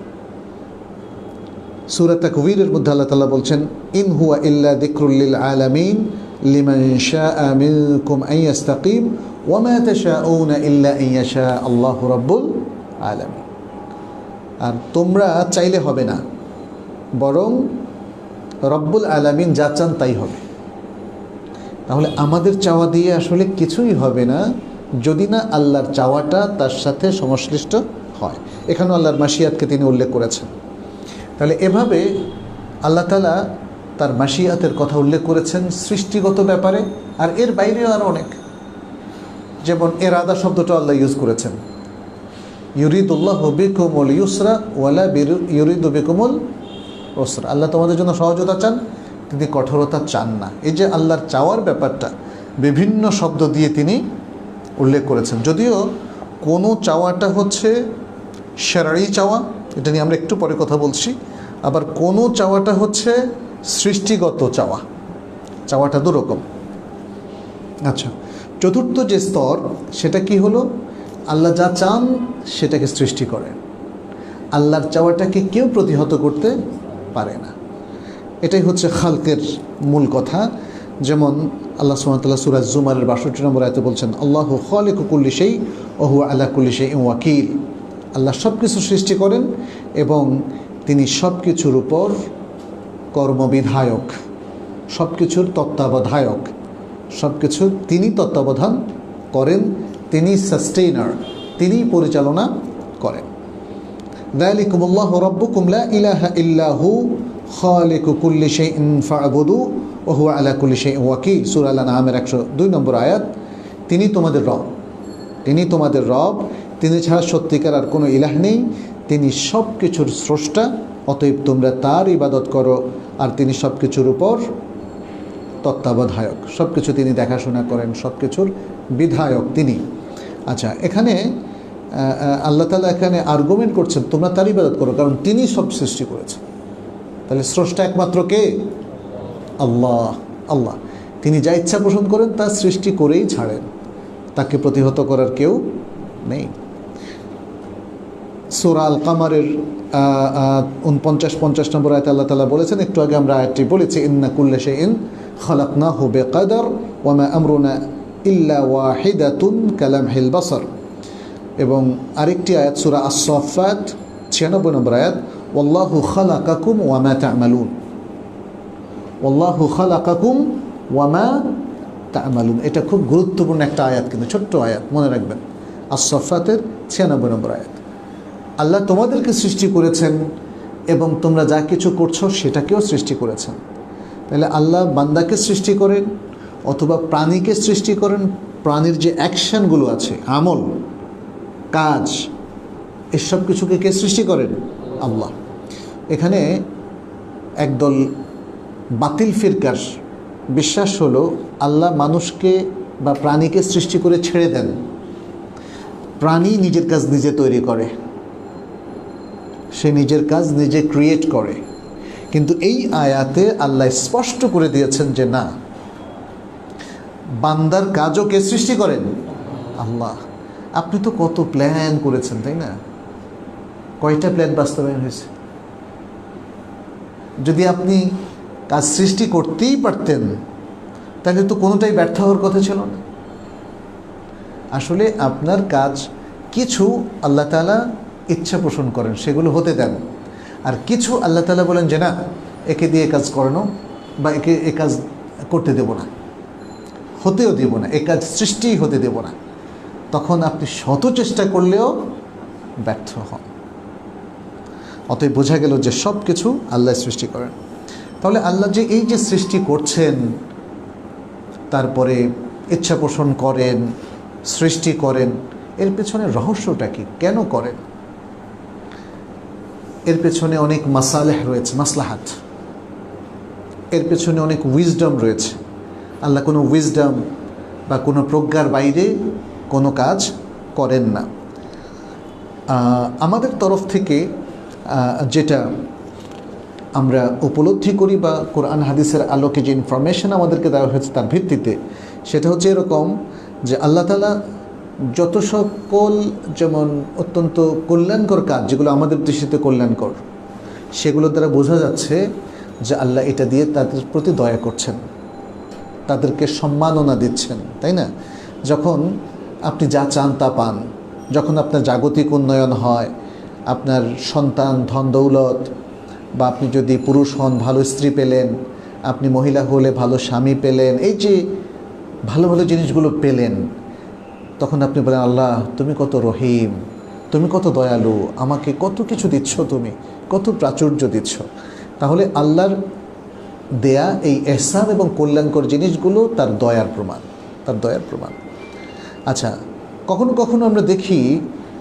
সূরা তাকবীরের মধ্যে আল্লাহ তাআলা বলছেন ইন হুয়া ইল্লা যিকরুল লিল আলামিন লিমান শাআ মিনকুম আন ইস্তাকিম ওয়া মা তাশাউনা ইল্লা আন ইয়াশা আল্লাহু রাব্বুল আলামিন। আর তোমরা চাইলে হবে না, বরং রব্বুল আলামিন যা চান তাই হবে। তাহলে আমাদের চাওয়া দিয়ে আসলে কিছুই হবে না যদি না আল্লাহর চাওয়াটা তার সাথে সংশ্লিষ্ট হয়। এখানেও আল্লাহর মাশিয়াতকে তিনি উল্লেখ করেছেন। তাহলে এভাবে আল্লাহ তাআলা তার মাশিয়াতের কথা উল্লেখ করেছেন সৃষ্টিগত ব্যাপারে, আর এর বাইরেও আরও অনেক। যেমন এরাদা শব্দটা আল্লাহ ইউজ করেছেন, ইউরিদুল্লাহু বিকুমুল ইউসরা ওয়ালা ইউরিদু বিকুমুল উসরা। আল্লাহ তোমাদের জন্য সহজতা চান, তিনি কঠোরতা চান না। এই যে আল্লাহর চাওয়ার ব্যাপারটা বিভিন্ন শব্দ দিয়ে তিনি উল্লেখ করেছেন। যদিও কোনো চাওয়াটা হচ্ছে শারঈ চাওয়া, এটা নিয়ে আমরা একটু পরে কথা বলছি, আবার কোনো চাওয়াটা হচ্ছে সৃষ্টিগত চাওয়া। চাওয়াটা দুরকম। আচ্ছা, চতুর্থ যে স্তর সেটা কি হলো, আল্লাহ যা চান সেটাকে সৃষ্টি করেন। আল্লাহর চাওয়াটাকে কেউ প্রতিহত করতে পারে না। এটাই হচ্ছে খালকের মূল কথা। যেমন আল্লাহ সুবহানাহু ওয়া তাআলা সূরা জুমারের ৬২ নম্বর আয়াতে বলছেন আল্লাহু খালিকু কুল্লি শাই ওয়া হুয়া আলা কুল্লি শাইইন ওয়াকিল। আল্লাহ সব কিছু সৃষ্টি করেন এবং তিনি সব কিছুর উপর কর্মবিধায়ক, সব কিছুর তত্ত্বাবধায়ক, সব কিছু তিনি তত্ত্বাবধান করেন, তিনি সাস্টেইনার, তিনি পরিচালনা করেন। যালিকুমুল্লাহু রাব্বুকুম লা ইলাহা ইল্লা হু খালিকু কুল্লি শাইইন ফা'বুদু ওয়া হুয়া আলা কুল্লি শাইইন ওয়াকিল। সূরা আল-আনআমের ১০২ নম্বর আয়াত। তিনি তোমাদের রব, তিনি তোমাদের রব, তিনি ছাড়া সত্যিকার আর কোনো ইলাহ নেই, তিনি সব কিছুর স্রষ্টা, অতএব তোমরা তার ইবাদত করো, আর তিনি সব কিছুর উপর তত্ত্বাবধায়ক, সব কিছু তিনি দেখাশোনা করেন, সব কিছুর বিধায়ক তিনি। আচ্ছা, এখানে আল্লাহ তাআলা এখানে আর্গুমেন্ট করছেন তোমরা তার ইবাদত করো, কারণ তিনি সব সৃষ্টি করেছেন। তাহলে স্রষ্টা একমাত্র কে? আল্লাহ। আল্লাহ তিনি যা ইচ্ছা পোষণ করেন তা সৃষ্টি করেই ছাড়েন, তাকে প্রতিহত করার কেউ নেই। সূরা আল কামারের ৪৯-৫০ নম্বর আয়াতে আল্লাহ তাআলা বলেছেন, একটু আগে আমরা আয়াতটি বলেছি, ইন্না কুল্লা শাইইন খালাকনাহু বিকদর ওয়া মা আমরুনা ইল্লা ওয়াহিদাতুন কালামহিল বাসার। এবং আরেকটি আয়াত সূরা আস-সাফফাত ৯৬ নম্বর আয়াত, ওয়াল্লাহু খালাকাকুম ওয়া মা তা'মালুন, ওয়াল্লাহু খালাকাকুম ওয়া মা তা'মালুন। এটা খুব গুরুত্বপূর্ণ একটা আয়াত, কিন্তু ছোট্ট আয়াত, মনে রাখবেন। আস-সাফফাতের ৯৬ নম্বর আয়াত। আল্লাহ তোমাদেরকে সৃষ্টি করেছেন এবং তোমরা যা কিছু করছো সেটাকেও সৃষ্টি করেছেন। তাহলে আল্লাহ বান্দাকে সৃষ্টি করেন অথবা প্রাণীকে সৃষ্টি করেন, প্রাণীর যে অ্যাকশানগুলো আছে, আমল কাজ, এসব কিছুকে কে সৃষ্টি করেন? আল্লাহ। এখানে একদল বাতিল ফিরকার বিশ্বাস হলো আল্লাহ মানুষকে বা প্রাণীকে সৃষ্টি করে ছেড়ে দেন, প্রাণী নিজের কাজ নিজে তৈরি করে, সে নিজের কাজ নিজে ক্রিয়েট করে। কিন্তু এই আয়াতে আল্লাহ স্পষ্ট করে দিয়েছেন যে না, বান্দার কাজও কে সৃষ্টি করেন? আল্লাহ। আপনি তো কত প্ল্যান করেছেন, তাই না? কয়টা প্ল্যান বাস্তবায়ন হয়েছে? যদি আপনি কাজ সৃষ্টি করতেই পারতেন তাহলে তো কোনোটাই ব্যর্থ হওয়ার কথা ছিল না। আসলে আপনার কাজ কিছু আল্লাহ তাআলা ইচ্ছা পোষণ করেন, সেগুলো হতে দেন, আর কিছু আল্লাহ তাআলা বলেন যে না, একে দিয়ে কাজ করানো বা একে এ কাজ করতে দেব না, হতেও দেব না, এ কাজ সৃষ্টিই হতে দেব না, তখন আপনি শত চেষ্টা করলেও ব্যর্থ হন। অতএব বোঝা গেল যে সব কিছু আল্লাহ সৃষ্টি করেন। তাহলে আল্লাহ যে এই যে সৃষ্টি করছেন, তারপরে ইচ্ছা পোষণ করেন, সৃষ্টি করেন, এর পেছনে রহস্যটা কি, কেন করেন? এর পেছনে অনেক মাসালেহ রয়েছে, মাসলাহাত, এর পেছনে অনেক উইজডম রয়েছে। আল্লাহ কোনো উইজডম বা কোনো প্রজ্ঞার বাইরে কোনো কাজ করেন না। আমাদের তরফ থেকে যেটা আমরা উপলব্ধি করি বা কোরআন হাদিসের আলোকে যে ইনফরমেশন আমাদেরকে দেওয়া হয়েছে তার ভিত্তিতে, সেটা হচ্ছে এরকম যে আল্লাহ তাআলা যত সকল যেমন অত্যন্ত কল্যাণকর কাজ, যেগুলো আমাদের দৃষ্টিতে কল্যাণকর, সেগুলোর দ্বারা বোঝা যাচ্ছে যে আল্লাহ এটা দিয়ে তাদের প্রতি দয়া করছেন, তাদেরকে সম্মাননা দিচ্ছেন, তাই না? যখন আপনি যা চান তা পান, যখন আপনার জাগতিক উন্নয়ন হয়, আপনার সন্তান, ধন দৌলত, বা আপনি যদি পুরুষ হন ভালো স্ত্রী পেলেন, আপনি মহিলা হলে ভালো স্বামী পেলেন, এই যে ভালো ভালো জিনিসগুলো পেলেন, তখন আপনি বলেন আল্লাহ তুমি কত রহিম, তুমি কত দয়ালু, আমাকে কত কিছু দিচ্ছ, তুমি কত প্রাচুর্য দিচ্ছ। তাহলে আল্লাহর দেয়া এই এহসান এবং কল্যাণকর জিনিসগুলো তার দয়ার প্রমাণ, তার দয়ার প্রমাণ। আচ্ছা, কখনো কখনো আমরা দেখি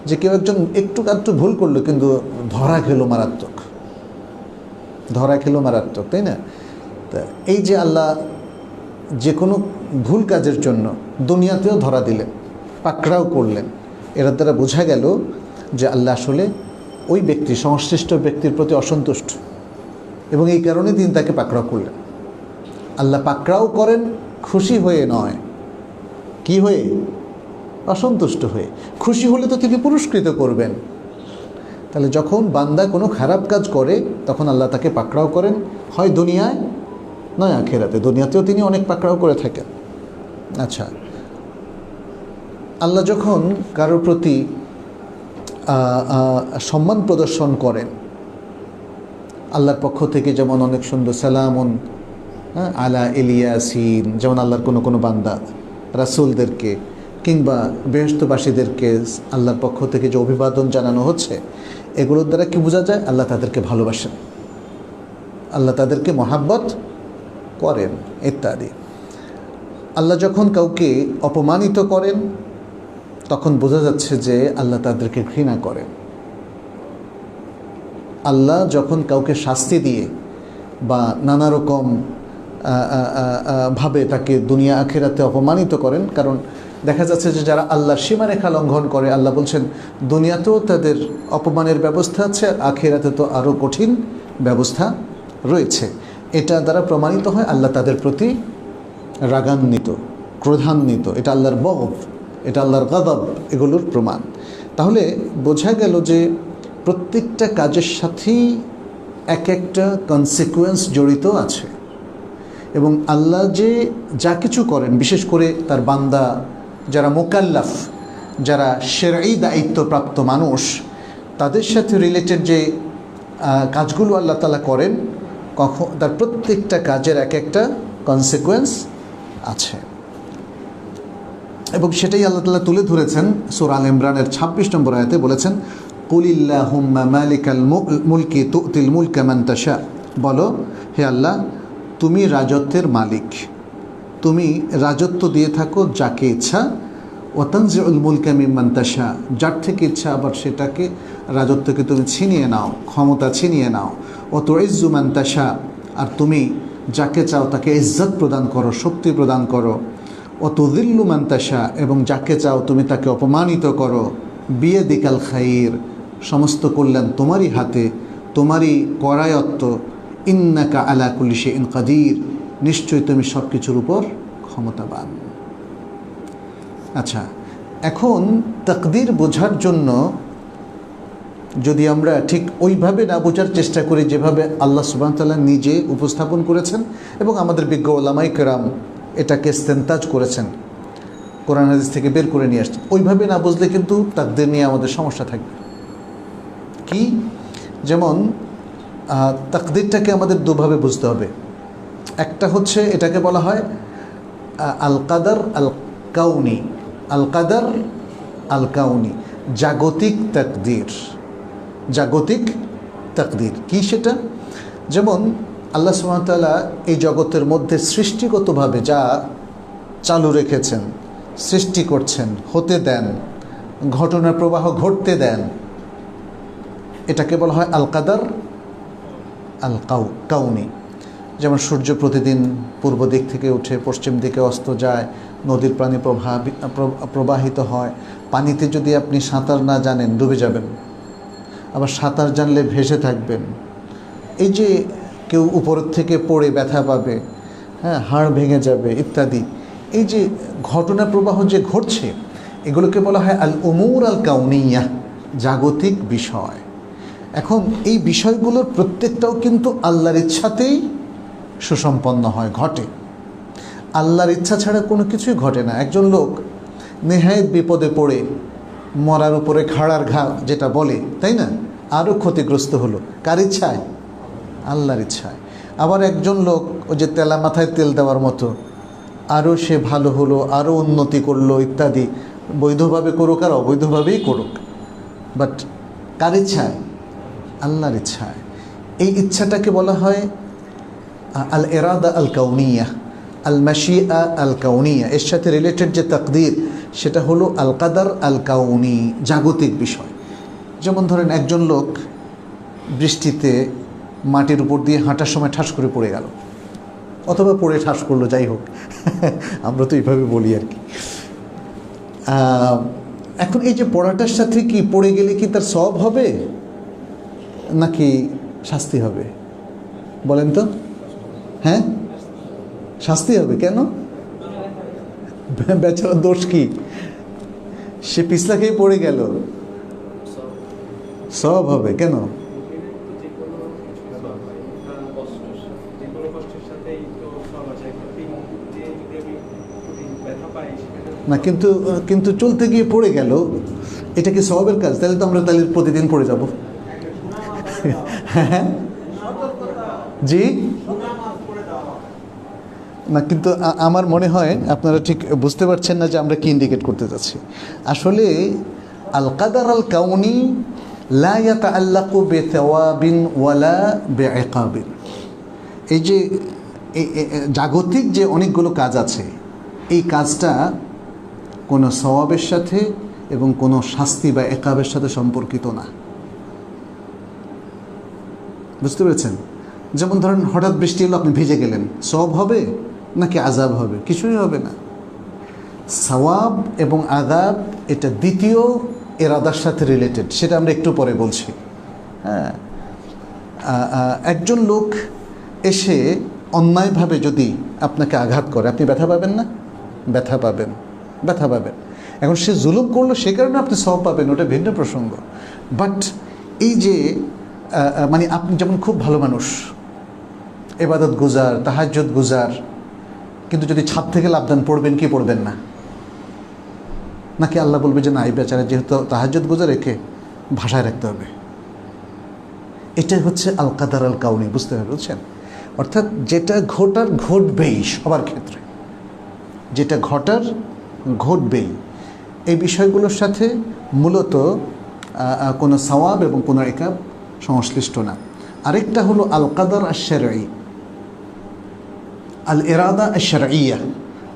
যে কেউ একজন একটু আধটু ভুল করলো, কিন্তু ধরা খেলো মারাত্মক, ধরা খেলো মারাত্মক, তাই না? তা এই যে আল্লাহ যে কোনো ভুল কাজের জন্য দুনিয়াতেও ধরা দিলেন, পাকড়াও করলেন, এর দ্বারা বোঝা গেল যে আল্লাহ আসলে ওই ব্যক্তি, সংশ্লিষ্ট ব্যক্তির প্রতি অসন্তুষ্ট, এবং এই কারণে তিনি তাকে পাকড়াও করলেন। আল্লাহ পাকড়াও করেন খুশি হয়ে নয়, কি হয়ে? অসন্তুষ্ট হয়ে। খুশি হলে তো তিনি পুরস্কৃত করবেন। তাহলে যখন বান্দা কোনো খারাপ কাজ করে, তখন আল্লাহ তাকে পাকড়াও করেন, হয় দুনিয়ায় নয় আখিরাতে। দুনিয়াতেও তিনি অনেক পাকড়াও করে থাকেন। আচ্ছা, আল্লাহ যখন কারোর প্রতি সম্মান প্রদর্শন করেন, আল্লাহর পক্ষ থেকে যেমন অনেক সুন্দর সালামুন আলা ইলিয়াসিন, যেমন আল্লাহর কোনো কোনো বান্দা রাসূলদেরকে কিংবা বেহেশতবাসীদেরকে আল্লাহর পক্ষ থেকে যে অভিবাদন জানানো হচ্ছে, এগুলোর দ্বারা কি বোঝা যায়? আল্লাহ তাদেরকে ভালোবাসেন, আল্লাহ তাদেরকে মহাব্বত করেন ইত্যাদি। আল্লাহ যখন কাউকে অপমানিত করেন, তখন বোঝা যাচ্ছে যে আল্লাহ তাদেরকে ঘৃণা করেন। আল্লাহ যখন কাউকে শাস্তি দিয়ে বা নানা রকম ভাবে তাকে দুনিয়া আখিরাতে অপমানিত করেন, কারণ দেখা যাচ্ছে যে যারা আল্লাহর সীমারেখা লঙ্ঘন করে, আল্লাহ বলছেন দুনিয়াতেও তাদের অপমানের ব্যবস্থা আছে, আর আখিরাতে তো আরও কঠিন ব্যবস্থা রয়েছে। এটা দ্বারা প্রমাণিত হয় আল্লাহ তাদের প্রতি রাগান্বিত, ক্রোধান্বিত। এটা আল্লাহর বগদ, এটা আল্লাহর গজব, এগুলোর প্রমাণ। তাহলে বোঝা গেল যে প্রত্যেকটা কাজের সাথেই এক একটা কনসিকুয়েন্স জড়িত আছে, এবং আল্লাহ যে যা কিছু করেন, বিশেষ করে তার বান্দা যারা মোকাল্লাফ, যারা শরঈ দায়িত্বপ্রাপ্ত মানুষ, তাদের সাথে রিলেটেড যে কাজগুলো আল্লাহ তাআলা করেন, তার প্রত্যেকটা কাজের এক একটা কনসিকুয়েন্স আছে, এবং সেটাই আল্লাহ তাআলা তুলে ধরেছেন সূরা আল ইমরানের 26 নম্বর আয়াতে। বলেছেন কুলিল্লাহুম্মা মালিকাল মুলকি তুতিল মুলকা মান তাশা, বলো হে আল্লাহ তুমি রাজত্বের মালিক, তুমি রাজত্ব দিয়ে থাকো যাকে ইচ্ছা, ওয়া তানজিউল মুলকা মিম্মান তাশা, যার থেকে ইচ্ছা আবার সেটাকে রাজত্বকে তুমি ছিনিয়ে নাও, ক্ষমতা ছিনিয়ে নাও। ওয়া তুইজ্জু মান তাশা, আর তুমি যাকে চাও তাকে ইজ্জত প্রদান করো, শক্তি প্রদান করো। ওয়া তুযিল্লু মান তাশা, এবং যাকে চাও তুমি তাকে অপমানিত করো। বিয়াদিকাল খাইর, সমস্ত কল্যাণ তোমারই হাতে, তোমারই করায়ত্ত। ইন্নাকা আলা কুল্লি শাইইন কাদির, নিশ্চয়ই তুমি সব কিছুর উপর ক্ষমতাবান। আচ্ছা, এখন তাকদীর বোঝার জন্য যদি আমরা ঠিক ওইভাবে না বোঝার চেষ্টা করি যেভাবে আল্লাহ সুবহানাহু ওয়া তাআলা নিজে উপস্থাপন করেছেন, এবং আমাদের বিজ্ঞ ওলামায়ে কেরাম এটাকে ইস্তেনতাজ করেছেন, কোরআন হাদিস থেকে বের করে নিয়ে আসছেন, ওইভাবে না বুঝলে কিন্তু তাকদীর নিয়ে আমাদের সমস্যা থাকবে। কি? যেমন তাকদীরটাকে আমাদের দুভাবে বুঝতে হবে। একটা হচ্ছে এটাকে বলা হয় আল কাদার আল কাউনি, আল কাদার আল কাউনি, জাগতিক তাকদীর। জাগতিক তাকদীর কি সেটা? যেমন আল্লাহ সুবহানাহু ওয়া তাআলা এই জগতের মধ্যে সৃষ্টিগতভাবে যা চালু রেখেছেন, সৃষ্টি করছেন, হতে দেন, ঘটনার প্রবাহ ঘটতে দেন, এটাকে বলা হয় আল কাদার আল কাউনি। যেমন সূর্য প্রতিদিন পূর্ব দিক থেকে উঠে পশ্চিম দিকে অস্ত যায়, নদীর পানি প্রবাহিত হয়। পানিতে যদি আপনি সাঁতার না জানেন ডুবে যাবেন, আবার সাঁতার জানলে ভেসে থাকবেন। এই যে কেউ উপরের থেকে পড়ে ব্যথা পাবে, হ্যাঁ, হাড় ভেঙে যাবে ইত্যাদি, এই যে ঘটনা প্রবাহ যে ঘটছে, এগুলোকে বলা হয় আল উমুর আল কাউনিয়া, জাগতিক বিষয়। এখন এই বিষয়গুলোর প্রত্যেকটাও কিন্তু আল্লাহর ইচ্ছাতেই সুসম্পন্ন হয়, ঘটে। আল্লাহর ইচ্ছা ছাড়া কোনো কিছুই ঘটে না। একজন লোক নেহায়েত বিপদে পড়ে মরার উপরে খাড়ার ঘা যেটা বলে, তাই না, আরও ক্ষতিগ্রস্ত হলো, কার ইচ্ছায়? আল্লাহর ইচ্ছায়। আবার একজন লোক ওই যে তেলা মাথায় তেল দেওয়ার মতো, আরও সে ভালো হলো, আরও উন্নতি করলো ইত্যাদি, বৈধভাবে করুক আর অবৈধভাবেই করুক, বাট কার ইচ্ছায়? আল্লাহর ইচ্ছায়। এই ইচ্ছাটাকে বলা হয় আল ইরাদা আল কাউনিয়া, আল মাশিআ আল কাউনিয়া। এর সাথে রিলেটেড যে তাকদীর, সেটা হলো আল কাদার আল কাউনি, জাগতিক বিষয়। যেমন ধরেন একজন লোক বৃষ্টিতে মাটির উপর দিয়ে হাঁটার সময় ঠাস করে পড়ে গেল, অথবা পড়ে ঠাস করলো, যাই হোক, আমরা তো এইভাবে বলি আর কি। এখন এই যে পড়াটার সাথে কি পড়ে গেলে কি তার সওয়াব হবে নাকি শাস্তি হবে? বলেন তো। হ্যাঁ, শাস্তি হবে। কেন? বেচারার দোষ কি? সে পিছলা খেয়ে পড়ে গেল, সওয়াব হবে। কেন? না, কিন্তু কিন্তু চলতে গিয়ে পড়ে গেল, এটা কি সওয়াবের কাজ? তাহলে তো আমরা তাহলে প্রতিদিন পড়ে যাব। হ্যাঁ, জি না, কিন্তু আমার মনে হয় আপনারা ঠিক বুঝতে পারছেন না যে আমরা কি ইন্ডিকেট করতে যাচ্ছি। আসলে আল কাদার আল কাউনি লা ইয়াতাআল্লাকু বিথাওয়াবিন ওয়ালা বিইকাবিন। এই যে জাগতিক যে অনেকগুলো কাজ আছে, এই কাজটা কোনো সওয়াবের সাথে এবং কোনো শাস্তি বা ইকাবের সাথে সম্পর্কিত না। বুঝতে পেরেছেন? যেমন ধরেন হঠাৎ বৃষ্টি এলো, আপনি ভিজে গেলেন, সওয়াব হবে নাকি আযাব হবে? কিছুই হবে না। সওয়াব এবং আযাব এটা দ্বিতীয় ইরাদার সাথে রিলেটেড, সেটা আমরা একটু পরে বলছি। হ্যাঁ, একজন লোক এসে অন্যায়ভাবে যদি আপনাকে আঘাত করে, আপনি ব্যথা পাবেন না? ব্যথা পাবেন, ব্যথা পাবেন। এখন সে জুলুম করলো, সে কারণে আপনি সওয়াব পাবেন, ওটা ভিন্ন প্রসঙ্গ। বাট এই যে মানে আপনি যেমন খুব ভালো মানুষ, ইবাদত গুজার, তাহাজ্জুদ গুজার, কিন্তু যদি ছাদ থেকে লাফদান, পড়বেন কি পড়বেন না? নাকি আল্লাহ বলবে যে না, এই বেচারা যেহেতু তাহাজ্জুদ গুজার, একে ভাষায় রাখতে হবে? এটাই হচ্ছে আল কাদার আল কাউনি। বুঝতে পারছেন? অর্থাৎ যেটা ঘটার ঘটবেই সবার ক্ষেত্রে, যেটা ঘটার ঘটবেই, এই বিষয়গুলোর সাথে মূলত কোনো সওয়াব এবং কোনো ইকাব সংশ্লিষ্ট না। আরেকটা হলো আল কাদার আশ শারঈ, আল ইরাদা আশ শারঈয়া,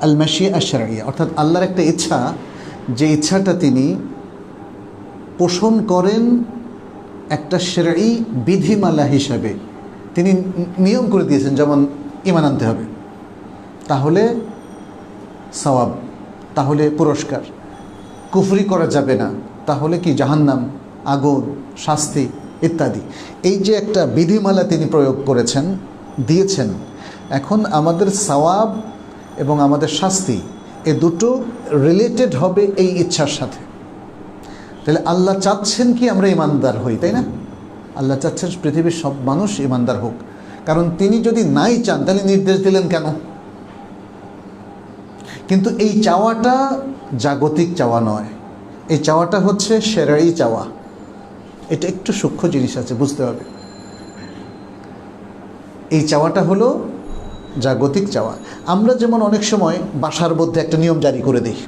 আল মাশিআ আশ শারঈয়া। অর্থাৎ আল্লাহর একটা ইচ্ছা, যে ইচ্ছাটা তিনি পোষণ করেন একটা শারঈ বিধিমালা হিসাবে, তিনি নিয়ম করে দিয়েছেন, যেমন ঈমান আনতে হবে, তাহলে সওয়াব, তাহলে পুরস্কার। কুফরি করা যাবে না, তাহলে কি জাহান্নাম, আগুন, শাস্তি ইত্যাদি। এই যে একটা বিধিমালা তিনি প্রয়োগ করেছেন, দিয়েছেন। এখন আমাদের সওয়াব এবং আমাদের শাস্তি, এ দুটো রিলেটেড হবে এই ইচ্ছার সাথে। তাহলে আল্লাহ চাচ্ছেন কি আমরা ইমানদার হই, তাই না? আল্লাহ চাচ্ছেন পৃথিবীর সব মানুষ ইমানদার হোক, কারণ তিনি যদি নাই চান তাহলে নির্দেশ দিলেন কেন? কিন্তু এই চাওয়াটা জাগতিক চাওয়া নয়, এই চাওয়াটা হচ্ছে শারঈ চাওয়া। এটা একটু সূক্ষ্ম জিনিস আছে, বুঝতে হবে। এই চাওয়াটা হলো জাগতিক চাওয়া। আমরা যেমন অনেক সময় বাসার মধ্যে একটা নিয়ম জারি করে দিই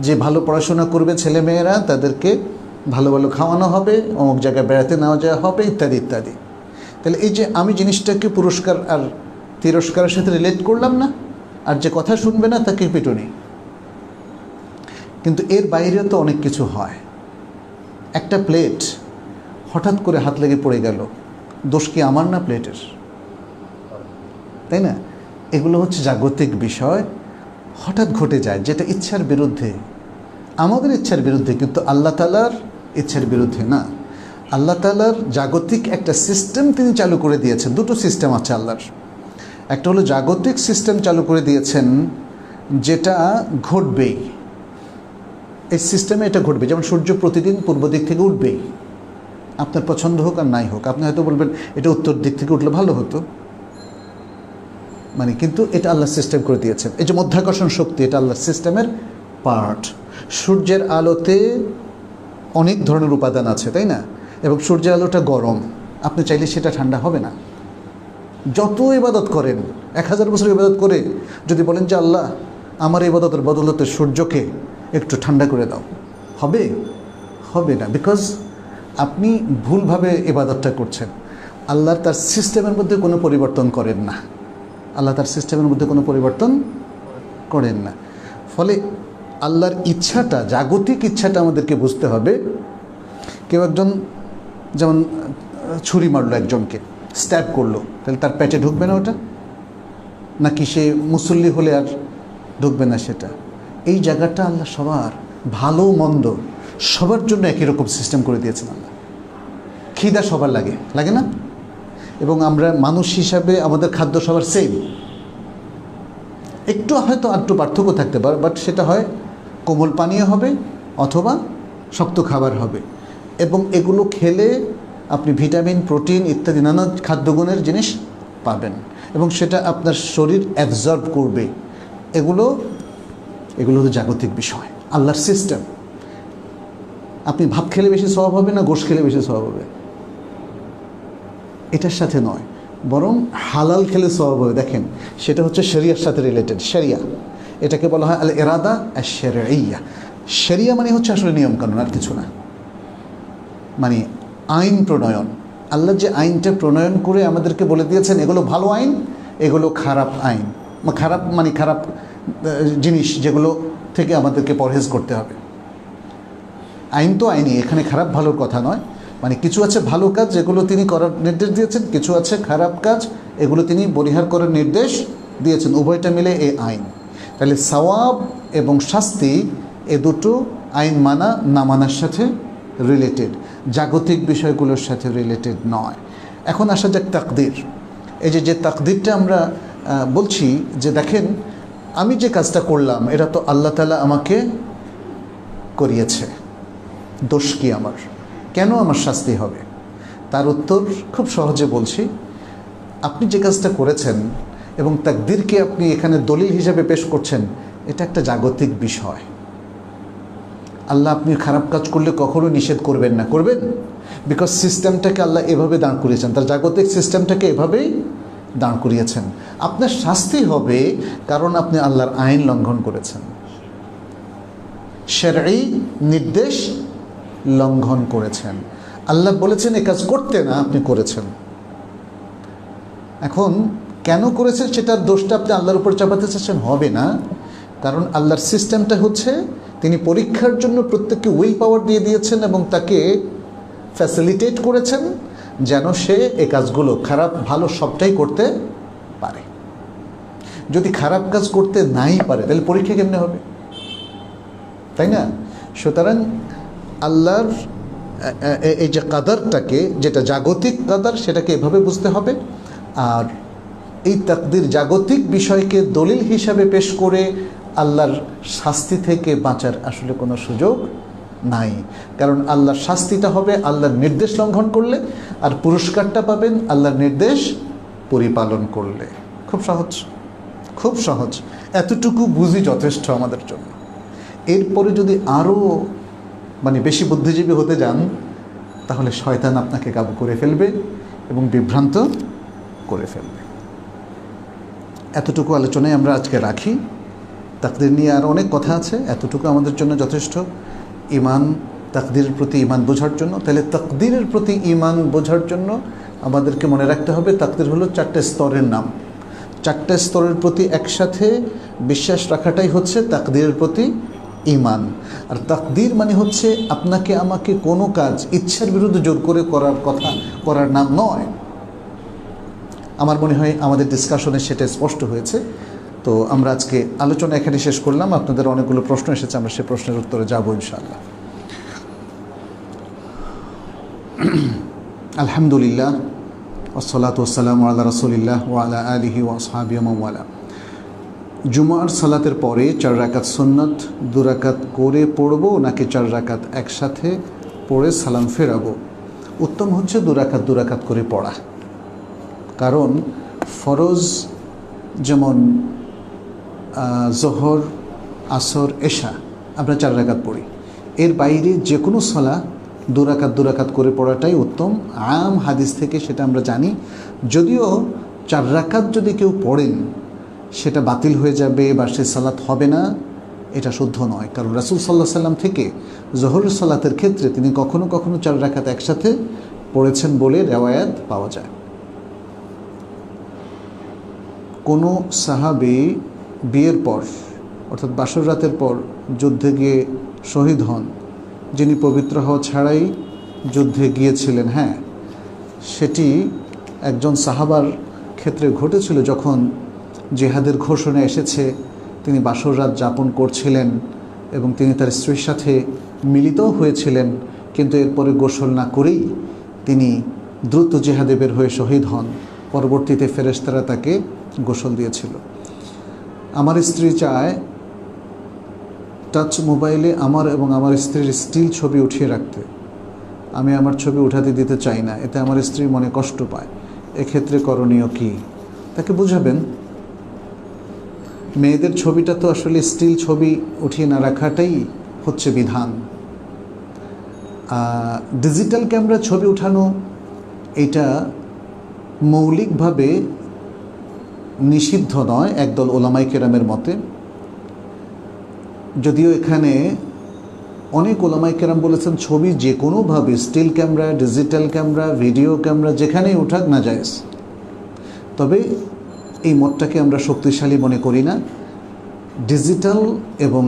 যে ভালো পড়াশোনা করবে ছেলেমেয়েরা, তাদেরকে ভালো ভালো খাওয়ানো হবে, অমুক জায়গায় বেড়াতে নেওয়া যাওয়া হবে, ইত্যাদি ইত্যাদি। তাহলে এই যে আমি জিনিসটাকে পুরস্কার আর তিরস্কারের সাথে রিলেট করলাম না, আর যে কথা শুনবে না তাকে পিটুনি। কিন্তু এর বাইরেও তো অনেক কিছু হয়। একটা প্লেট হঠাৎ করে হাত লেগে পড়ে গেল, দোষ কি আমার না প্লেটের? তাই না? এগুলো হচ্ছে জাগতিক বিষয়, হঠাৎ ঘটে যায়, যেটা ইচ্ছার বিরুদ্ধে, আমাদের ইচ্ছার বিরুদ্ধে, কিন্তু আল্লাহ তাআলার ইচ্ছার বিরুদ্ধে না। আল্লাহ তাআলার জাগতিক একটা সিস্টেম তিনি চালু করে দিয়েছেন। দুটো সিস্টেম আছে আল্লাহর। একটা হলো জাগতিক সিস্টেম চালু করে দিয়েছেন, যেটা ঘটবেই, এই সিস্টেমে এটা ঘটবে। যেমন সূর্য প্রতিদিন পূর্ব দিক থেকে উঠবেই, আপনার পছন্দ হোক আর নাই হোক। আপনি হয়তো বলবেন এটা উত্তর দিক থেকে উঠলে ভালো হতো, মানে, কিন্তু এটা আল্লাহ সিস্টেম করে দিয়েছেন। এই যে মধ্যাকর্ষণ শক্তি, এটা আল্লাহর সিস্টেমের পার্ট। সূর্যের আলোতে অনেক ধরনের উপাদান আছে, তাই না? এবং সূর্যের আলোটা গরম, আপনি চাইলে সেটা ঠান্ডা হবে না। যত ইবাদত করেন, 1000 বছর ইবাদত করে যদি বলেন যে আল্লাহ আমার ইবাদতের বদলতে সূর্যকে একটু ঠান্ডা করে দাও, হবে? হবে না, বিকজ আপনি ভুলভাবে ইবাদতটা করছেন। আল্লাহ তার সিস্টেমের মধ্যে কোনো পরিবর্তন করেন না। আল্লাহ তার সিস্টেমের মধ্যে কোনো পরিবর্তন করেন না। ফলে আল্লাহর ইচ্ছাটা, জাগতিক ইচ্ছাটা আমাদেরকে বুঝতে হবে। কেউ একজন যেমন ছুরি মারলো, একজনকে স্ট্যাব করলো, তাহলে তার পেটে ঢুকবে না ওটা? নাকি সে মুসল্লি হলে আর ঢুকবে না সেটা? এই জায়গাটা আল্লাহ সবার, ভালো মন্দ সবার জন্য একই রকম সিস্টেম করে দিয়েছেন আল্লাহ। খিদা সবার লাগে, লাগে না? এবং আমরা মানুষ হিসাবে আমাদের খাদ্য সবার সেম। একটু হয়তো আধটু পার্থক্য থাকতে পারে, বাট সেটা হয় কোমল পানীয় হবে অথবা শক্ত খাবার হবে। এবং এগুলো খেলে আপনি ভিটামিন, প্রোটিন ইত্যাদি নানা খাদ্যগুণের জিনিস পাবেন, এবং সেটা আপনার শরীর অ্যাবজর্ব করবে। এগুলো হলো জাগতিক বিষয়, আল্লাহর সিস্টেম। আপনি ভাত খেলে বেশি সওয়াব হবে না গোশত খেলে বেশি সওয়াব হবে, এটার সাথে নয়, বরং হালাল খেলে সওয়াব হবে। দেখেন, সেটা হচ্ছে শরিয়ার সাথে রিলেটেড। শরিয়া, এটাকে বলা হয় আল ইরাদা আশ-শারঈয়া। শরিয়া মানে হচ্ছে আসলে নিয়মকানুন, আর কিছু না। মানে আইন প্রণয়ন। আল্লাহ যে আইনটা প্রণয়ন করে আমাদেরকে বলে দিয়েছেন এগুলো ভালো আইন, এগুলো খারাপ আইন। খারাপ মানে খারাপ জিনিস, যেগুলো থেকে আমাদেরকে পরহেজ করতে হবে। আইন তো আইনই, এখানে খারাপ ভালোর কথা নয়। মানে কিছু আছে ভালো কাজ যেগুলো তিনি করার নির্দেশ দিয়েছেন, কিছু আছে খারাপ কাজ এগুলো তিনি পরিহার করার নির্দেশ দিয়েছেন। উভয়টা মিলে এই আইন। তাহলে সওয়াব এবং শাস্তি এ দুটো আইন মানা না মানার সাথে রিলেটেড, জাগতিক বিষয়গুলোর সাথে রিলেটেড নয়। এখন আসা যাক তাকদির। এই যে তাকদিরটা আমরা বলছি যে দেখেন, আমি যে কাজটা করলাম এটা তো আল্লাহ তাআলা আমাকে করিয়েছে, দোষ কি আমার? কেন আমার শাস্তি হবে? তার উত্তর খুব সহজে বলছি। আপনি যে কাজটা করেছেন এবং তাকদিরকে আপনি এখানে দলিল হিসেবে পেশ করছেন, এটা একটা জাগতিক বিষয়। আল্লাহ আপনি খারাপ কাজ করলে কখনো নিষেধ করবেন না, করবেন? বিকজ সিস্টেমটাকে আল্লাহ এভাবে দাঁড় করিয়েছেন, তার জাগতিক সিস্টেমটাকে এভাবেই দাঁড় করিয়েছেন। আপনার শাস্তি হবে কারণ আপনি আল্লাহর আইন লঙ্ঘন করেছেন, শরঈ নির্দেশ লঙ্ঘন করেছেন। আল্লাহ বলেছেন এ কাজ করতে না, আপনি করেছেন। এখন কেন করেছেন সেটার দোষটা আপনি আল্লাহর উপর চাপাতে চাচ্ছেন, হবে না। কারণ আল্লাহর সিস্টেমটা হচ্ছে তিনি পরীক্ষার জন্য প্রত্যেককে উইল পাওয়ার দিয়ে দিয়েছেন এবং তাকে ফ্যাসিলিটেট করেছেন যেন সে এই কাজগুলো, খারাপ ভালো সবটাই করতে পারে। যদি খারাপ কাজ করতে নাই পারে তাহলে পরীক্ষা কেমনে হবে, তাই না? সুতরাং আল্লাহর এই যে কাদারটাকে, যেটা জাগতিক কাদার, সেটাকে এভাবে বুঝতে হবে। আর এই তাকদির জাগতিক বিষয়কে দলিল হিসাবে পেশ করে আল্লাহর শাস্তি থেকে বাঁচার আসলে কোনো সুযোগ নাই। কারণ আল্লাহর শাস্তিটা হবে আল্লাহর নির্দেশ লঙ্ঘন করলে, আর পুরস্কারটা পাবেন আল্লাহর নির্দেশ পরিপালন করলে। খুব সহজ, খুব সহজ। এতটুকু বুঝি যথেষ্ট আমাদের জন্য। এরপরে যদি আরও বেশি বুদ্ধিজীবী হতে যান তাহলে শয়তান আপনাকে কাবু করে ফেলবে এবং বিভ্রান্ত করে ফেলবে। এতটুকু আলোচনায় আমরা আজকে রাখি। তাকদির নিয়ে আর অনেক কথা আছে, এতটুকু আমাদের জন্য যথেষ্ট ঈমান, তাকদিরের প্রতি ঈমান বোঝার জন্য। তাহলে তাকদিরের প্রতি ঈমান বোঝার জন্য আমাদেরকে মনে রাখতে হবে তাকদির হলো 4টে স্তরের নাম। 4টে স্তরের প্রতি একসাথে বিশ্বাস রাখাটাই হচ্ছে তাকদিরের প্রতি ঈমান। আর তাকদির মানে হচ্ছে আপনাকে আমাকে কোনো কাজ ইচ্ছার বিরুদ্ধে জোর করে করার নাম নয়। আমার মনে হয় আমাদের ডিসকাশনে সেটা স্পষ্ট হয়েছে। তো আমরা আজকে আলোচনা এখানে শেষ করলাম। আপনাদের অনেকগুলো প্রশ্ন এসেছে, আমরা সেই প্রশ্নের উত্তরে যাবো ইনশাআল্লাহ। আলহামদুলিল্লাহ ওয়াসসালাতু ওয়াসসালামু আলা রাসূলিল্লাহ ওয়া আলা আলিহি ওয়া আসহাবিহি ওয়া ওয়ালা। জুমার সালাতের পরে 4 রাকাত সুন্নাত 2 রাকাত করে পড়বো নাকি 4 রাকাত একসাথে পড়ে সালাম ফেরাবো? উত্তম হচ্ছে 2 রাকাত করে পড়া। কারণ ফরজ যেমন জোহর, আসর, এশা আমরা 4 রাকাত পড়ি। এর বাইরে যে কোনো সালা 2 রাকাত করে পড়াটাই উত্তম। আম হাদিস থেকে সেটা আমরা জানি। যদিও 4 রাকাত যদি কেউ পড়েন সেটা বাতিল হয়ে যাবে বা সে সালাত হবে না, এটা শুদ্ধ নয়। কারণ রাসূল সাল্লাল্লাহু আলাইহি সাল্লাম থেকে জোহরের সালাতের ক্ষেত্রে তিনি কখনো 4 রাকাত একসাথে পড়েছেন বলে রেওয়ায়াত পাওয়া যায়। কোনো সাহাবী বিয়ের পর অর্থাৎ বাসর রাতের পর যুদ্ধে গিয়ে শহীদ হন, যিনি পবিত্র হওয়া ছাড়াই যুদ্ধে গিয়েছিলেন। হ্যাঁ, সেটি একজন সাহাবার ক্ষেত্রে ঘটেছিল। যখন জিহাদের ঘোষণা এসেছে, তিনি বাসর রাত যাপন করছিলেন এবং তিনি তার স্ত্রীর সাথে মিলিত হয়েছিলেন, কিন্তু এরপরে গোসল না করেই তিনি দ্রুত জিহাদে বের হয়ে শহীদ হন। পরবর্তীতে ফেরেশতারা তাকে গোসল দিয়েছিল। আমার স্ত্রী চায় টাচ মোবাইলে আমার এবং আমার স্ত্রীর স্টিল ছবি উঠিয়ে রাখতে। আমি আমার ছবি উঠাতে দিতে চাই না, এতে আমার স্ত্রী মনে কষ্ট পায়। এক্ষেত্রে করণীয় কি? তাকে বুঝাবেন মেয়েদের ছবিটা তো আসলে স্টিল ছবি উঠিয়ে না রাখাটাই হচ্ছে বিধান। ডিজিটাল ক্যামেরা ছবি উঠানো এটা মৌলিকভাবে নিষিদ্ধ নয় একদল ওলামায়ে কেরামের মতে। যদিও এখানে অনেক ওলামায়ে কেরাম বলেছেন ছবি যে কোনোভাবে still camera, digital camera, video camera যেখানেই উঠাক না জায়েজ। তবে এই মতটাকে আমরা শক্তিশালী মনে করি না। ডিজিটাল এবং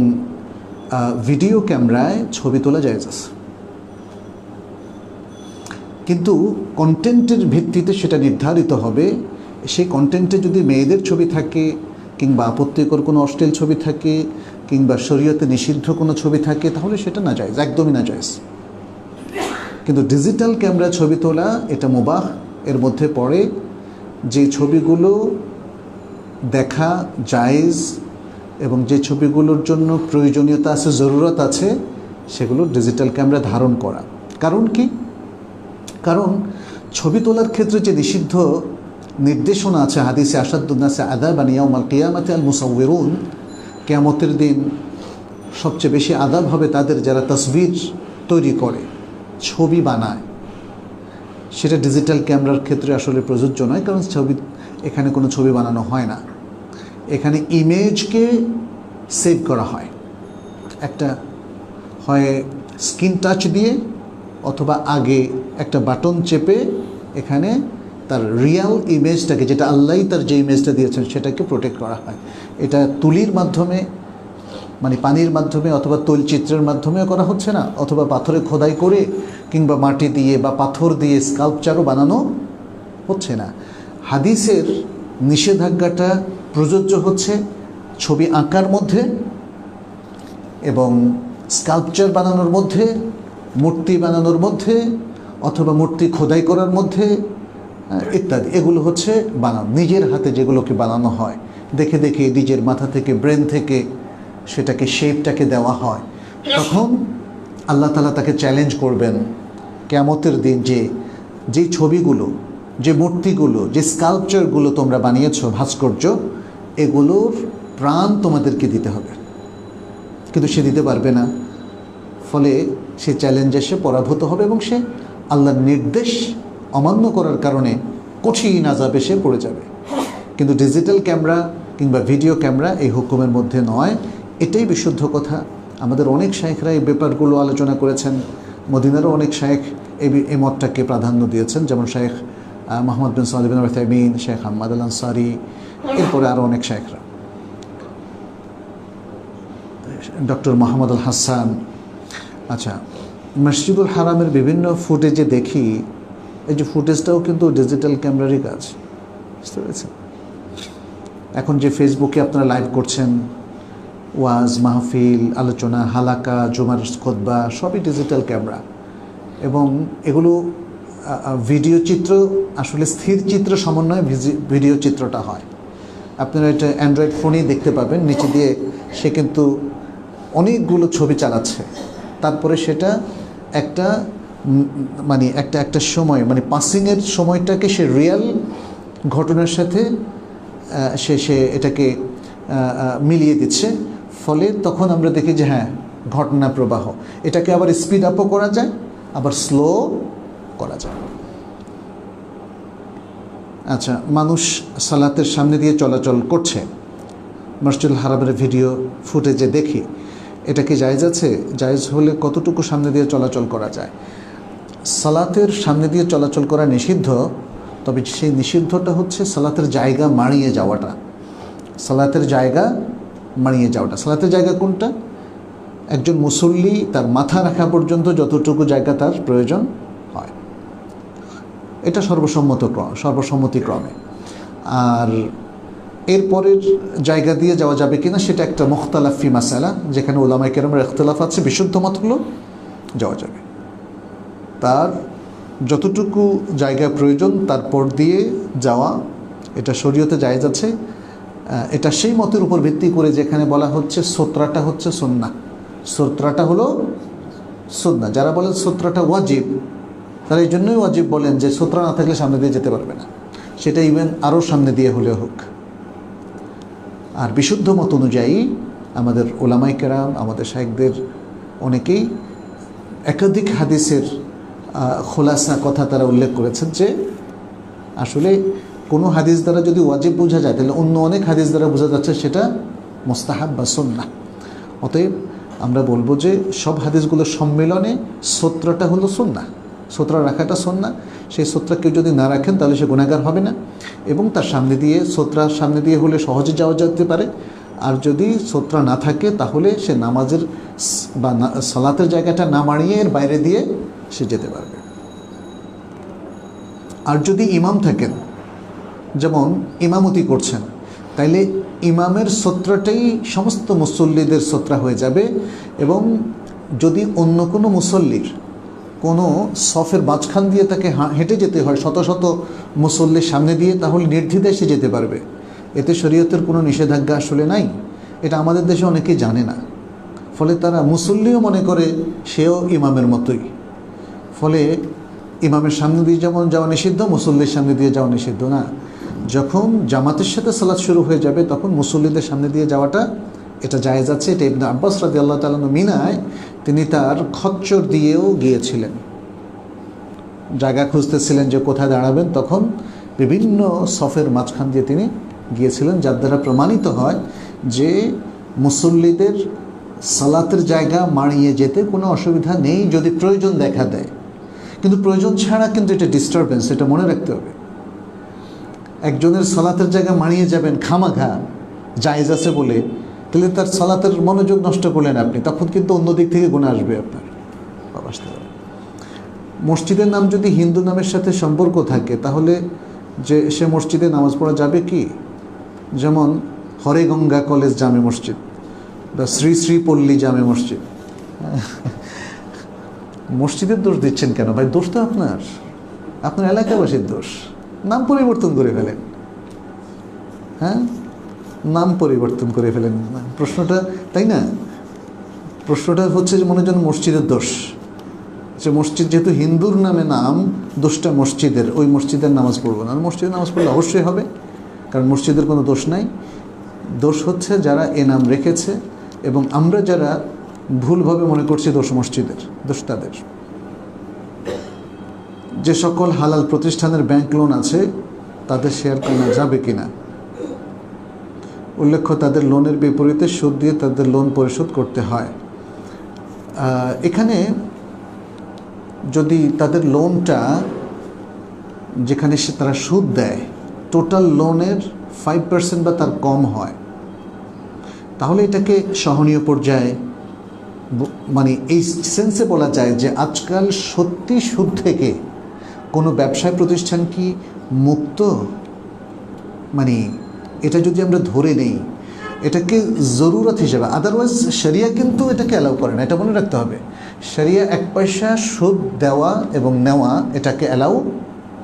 ভিডিও ক্যামেরায় ছবি তোলা জায়েজ আছে, কিন্তু কন্টেন্টের ভিত্তিতে সেটা নির্ধারিত হবে। সেই কন্টেন্টে যদি মেয়েদের ছবি থাকে কিংবা আপত্তিকর কোনো অশ্লীল ছবি থাকে কিংবা শরীয়তে নিষিদ্ধ কোনো ছবি থাকে, তাহলে সেটা না জায়েজ, একদমই না জায়েজ। কিন্তু ডিজিটাল ক্যামেরা ছবি তোলা এটা মুবাহ এর মধ্যে পড়ে। যে ছবিগুলো দেখা জায়েজ এবং যে ছবিগুলোর জন্য প্রয়োজনীয়তা আছে, জরুরত আছে, সেগুলো ডিজিটাল ক্যামেরা ধারণ করা। কারণ কি? কারণ ছবি তোলার ক্ষেত্রে যে নিষিদ্ধ নির্দেশনা আছে হাদিসে, আশাদ্দুন্নাসে আযাবান ইয়াউমাল কিয়ামাতি আল মুসাউয়িরুন, কিয়ামতের দিন সবচেয়ে বেশি আযাব হবে তাদের যারা তসবির তৈরি করে, ছবি বানায়। সেটা ডিজিটাল ক্যামেরার ক্ষেত্রে আসলে প্রযোজ্য নয়, কারণ এখানে কোনো ছবি বানানো হয় না, এখানে ইমেজকে সেভ করা হয়। একটা হয় স্ক্রিন টাচ দিয়ে অথবা আগে একটা বাটন চেপে এখানে তার রিয়াল ইমেজটাকে, যেটা আল্লাহই তার যে ইমেজটা দিয়েছেন সেটাকে প্রোটেক্ট করা হয়। এটা তুলির মাধ্যমে, মানে পানির মাধ্যমে অথবা তৈলচিত্রের মাধ্যমেও করা হচ্ছে না, অথবা পাথরে খোদাই করে কিংবা মাটি দিয়ে বা পাথর দিয়ে স্কাল্পচারও বানানো হচ্ছে না। হাদিসের নিষেধাজ্ঞাটা প্রযোজ্য হচ্ছে ছবি আঁকার মধ্যে এবং স্কাল্পচার বানানোর মধ্যে, মূর্তি বানানোর মধ্যে অথবা মূর্তি খোদাই করার মধ্যে ইত্যাদি। এগুলো হচ্ছে বানানো, নিজের হাতে যেগুলোকে বানানো হয়, দেখে দেখে নিজের মাথা থেকে, ব্রেন থেকে সেটাকে শেপটাকে দেওয়া হয়। তখন আল্লাহ তাআলা তাকে চ্যালেঞ্জ করবেন কিয়ামতের দিন যে যেই ছবিগুলো, যে মূর্তিগুলো, যে স্কাল্পচারগুলো তোমরা বানিয়েছো, ভাস্কর্য, এগুলোর প্রাণ তোমাদেরকে দিতে হবে। কিন্তু সে দিতে পারবে না, ফলে সে চ্যালেঞ্জে সে পরাভূত হবে এবং সে আল্লাহর নির্দেশ অমান্য করার কারণে কঠিন আযাবে সে পড়ে যাবে। কিন্তু ডিজিটাল ক্যামেরা কিংবা ভিডিও ক্যামেরা এই হুকুমের মধ্যে নয়, এটাই বিশুদ্ধ কথা। আমাদের অনেক শায়েখরা এই ব্যাপারগুলো আলোচনা করেছেন, মদিনারও অনেক শায়েখ এই মতটাকে প্রাধান্য দিয়েছেন, যেমন শায়েখ মোহাম্মদ বিন সালেহ বিন উসাইমিন, শেখ হাম্মাদ আল আনসারি, এরপরে আরও অনেক শায়েখরা, ডক্টর মোহাম্মদ আল হাসান। আচ্ছা, মসজিদুল হারামের বিভিন্ন ফুটেজে দেখি, এই যে ফুটেজটাও কিন্তু ডিজিটাল ক্যামেরারই কাজ, বুঝতে পেরেছেন? এখন যে ফেসবুকে আপনারা লাইভ করছেন, ওয়াজ, মাহফিল, আলোচনা, হালাকা, জুমার খুতবা, সবই ডিজিটাল ক্যামেরা। এবং এগুলো ভিডিও চিত্র, আসলে স্থির চিত্র সমন্বয়ে ভিডিও চিত্রটা হয়। আপনারা এটা অ্যান্ড্রয়েড ফোনেই দেখতে পাবেন, নিচে দিয়ে সে কিন্তু অনেকগুলো ছবি চালাচ্ছে, তারপরে সেটা একটা মানে একটা সময়, মানে পাসিংয়ের সময়টাকে সে রিয়েল ঘটনার সাথে সে এটাকে মিলিয়ে দিচ্ছে। ফলে তখন আমরা দেখি যে হ্যাঁ, ঘটনা প্রবাহ। এটাকে আবার স্পিড আপও করা যায়, আবার স্লো করা যায়। আচ্ছা, মানুষ সালাতের সামনে দিয়ে চলাচল করছে, মসজিদুল হারামের ভিডিও ফুটেজে দেখি, এটা কি জায়েজ আছে? জায়েজ হলে কতটুকু সামনে দিয়ে চলাচল করা যায়? সালাতের সামনে দিয়ে চলাচল করা নিষিদ্ধ, তবে সেই নিষিদ্ধটা হচ্ছে সালাতের জায়গা মাড়িয়ে যাওয়াটা। সালাতের জায়গা মাড়িয়ে যাওয়াটা, সালাতের জায়গা কোনটা? একজন মুসল্লি তার মাথা রাখা পর্যন্ত যতটুকু জায়গা তার প্রয়োজন হয়, এটা সর্বসম্মতিক্রমে। আর এরপরের জায়গা দিয়ে যাওয়া যাবে কিনা সেটা একটা মুখতালাফি মাসালা, যেখানে উলামায়ে কেরামের ইখতিলাফ আছে। বিশুদ্ধ মত হলো যাওয়া যাবে, তার যতটুকু জায়গা প্রয়োজন তারপর দিয়ে যাওয়া, এটা শরীয়তে জায়েজ আছে। এটা সেই মতের উপর ভিত্তি করে যেখানে বলা হচ্ছে সুতরাটা হচ্ছে সুন্নাহ, সুতরাটা হলো সুন্নাহ। যারা বলেন সুতরাটা ওয়াজিব, তারা এই জন্যই ওয়াজিব বলেন যে সুতরা না থাকলে সামনে দিয়ে যেতে পারবে না, সেটা ইভেন আরও সামনে দিয়ে হলেও হোক। আর বিশুদ্ধ মত অনুযায়ী আমাদের উলামায়ে কেরাম, আমাদের শায়েখদের অনেকেই একাধিক হাদিসের খোলাসা কথা তারা উল্লেখ করেছেন যে আসলে কোনো হাদিস দ্বারা যদি ওয়াজিব বোঝা যায়, তাহলে অন্য অনেক হাদিস দ্বারা বোঝা যাচ্ছে সেটা মুস্তাহাব বা সুন্নাহ। অতএব আমরা বলবো যে সব হাদিসগুলোর সম্মেলনে সূত্রটা হলো সুন্নাহ, সূত্র রাখাটা সুন্নাহ। সেই সূত্র কেউ যদি না রাখেন তাহলে সে গুনাহগার হবে না, এবং তার সামনে দিয়ে সূত্রার সামনে দিয়ে হলে সহজে যাওয়া যেতে পারে। আর যদি সূত্র না থাকে তাহলে সে নামাজের বা সালাতের জায়গাটা না মাড়িয়ে এর বাইরে দিয়ে সে যেতে পারবে। আর যদি ইমাম থাকেন, যেমন ইমামতি করছেন, তাইলে ইমামের সূত্রটাই সমস্ত মুসল্লিদের সূত্র হয়ে যাবে। এবং যদি অন্য কোনো মুসল্লির কোনো সফের মাঝখান দিয়ে তাকে হেঁটে যেতে হয় শত শত মুসল্লির সামনে দিয়ে, তাহলে নির্দ্বিধায় সে যেতে পারবে। এতে শরীয়তের কোনো নিষেধাজ্ঞা আসলে নাই। এটা আমাদের দেশে অনেকেই জানে না, ফলে তারা মুসল্লিও মনে করে সেও ইমামের মতোই। ফলে ইমামের সামনে দিয়ে যেমন যাওয়া নিষিদ্ধ, মুসল্লির সামনে দিয়ে যাওয়া নিষিদ্ধ না। যখন জামাতের সাথে সালাত শুরু হয়ে যাবে তখন মুসল্লিদের সামনে দিয়ে যাওয়াটা এটা জায়েজ আছে। এটা ইবনে আব্বাস রাদিয়াল্লাহু তাআলা মিনায় তিনি তার খচ্চর দিয়েও গিয়েছিলেন, জায়গা খুঁজতেছিলেন যে কোথায় দাঁড়াবেন, তখন বিভিন্ন সফের মাঝখান দিয়ে তিনি গিয়েছিলেন, যার দ্বারা প্রমাণিত হয় যে মুসল্লিদের সালাতের জায়গা মাড়িয়ে যেতে কোনো অসুবিধা নেই যদি প্রয়োজন দেখা দেয়। কিন্তু প্রয়োজন ছাড়া কিন্তু এটা ডিস্টারবেন্স, এটা মনে রাখতে হবে। একজনের সালাতের জায়গা মাড়িয়ে যাবেন খামাখা জায়েজ আছে বলে, তাহলে তার সালাতের মনোযোগ নষ্ট করলেন আপনি, তখন কিন্তু অন্য দিক থেকে গুনাহ আসবে আপনার। আসতে পারে মসজিদের নাম যদি হিন্দু নামের সাথে সম্পর্ক থাকে, তাহলে যে সে মসজিদে নামাজ পড়া যাবে কি? যেমন হরেগঙ্গা কলেজ জামে মসজিদ বা শ্রী শ্রী পল্লী জামে মসজিদ। মসজিদের দোষ দিচ্ছেন কেন ভাই? দোষ তো আপনার এলাকাবাসীর দোষ। নাম পরিবর্তন করে ফেলেন, হ্যাঁ, নাম পরিবর্তন করে ফেলেন। প্রশ্নটা তাই না? প্রশ্নটা হচ্ছে যে মনে যেন মসজিদের দোষ, যে মসজিদ যেহেতু হিন্দুর নামে নাম, দোষটা মসজিদের, ওই মসজিদের নামাজ পড়বো না। মসজিদের নামাজ পড়লে অবশ্যই হবে, কারণ মসজিদের কোনো দোষ নাই। দোষ হচ্ছে যারা এ নাম রেখেছে, এবং আমরা যারা ভুলভাবে মনে করছি দোষ মসজিদের, দোষ তাদের। যে সকল হালাল প্রতিষ্ঠানের ব্যাংক লোন আছে তাদের শেয়ার কেনা যাবে কিনা, উল্লেখ্য তাদের লোনের বিপরীতে সুদ দিয়ে তাদের লোন পরিশোধ করতে হয়। এখানে যদি তাদের লোনটা যেখানে তারা সুদ দেয় টোটাল লোনের 5% বা তার কম হয়, তাহলে এটাকে সহনীয় পর্যায়ে, মানে এই সেন্সে বলা যায় যে আজকাল সত্যি সুদ থেকে কোনো ব্যবসায় প্রতিষ্ঠান কি মুক্ত? মানে এটা যদি আমরা ধরে নেই এটাকে জরুরত হিসেবে, আদারওয়াইজ শরিয়া কিন্তু এটাকে অ্যালাউ করে না, এটা মনে রাখতে হবে। শরিয়া 1 পয়সা সুদ দেওয়া এবং নেওয়া এটাকে অ্যালাউ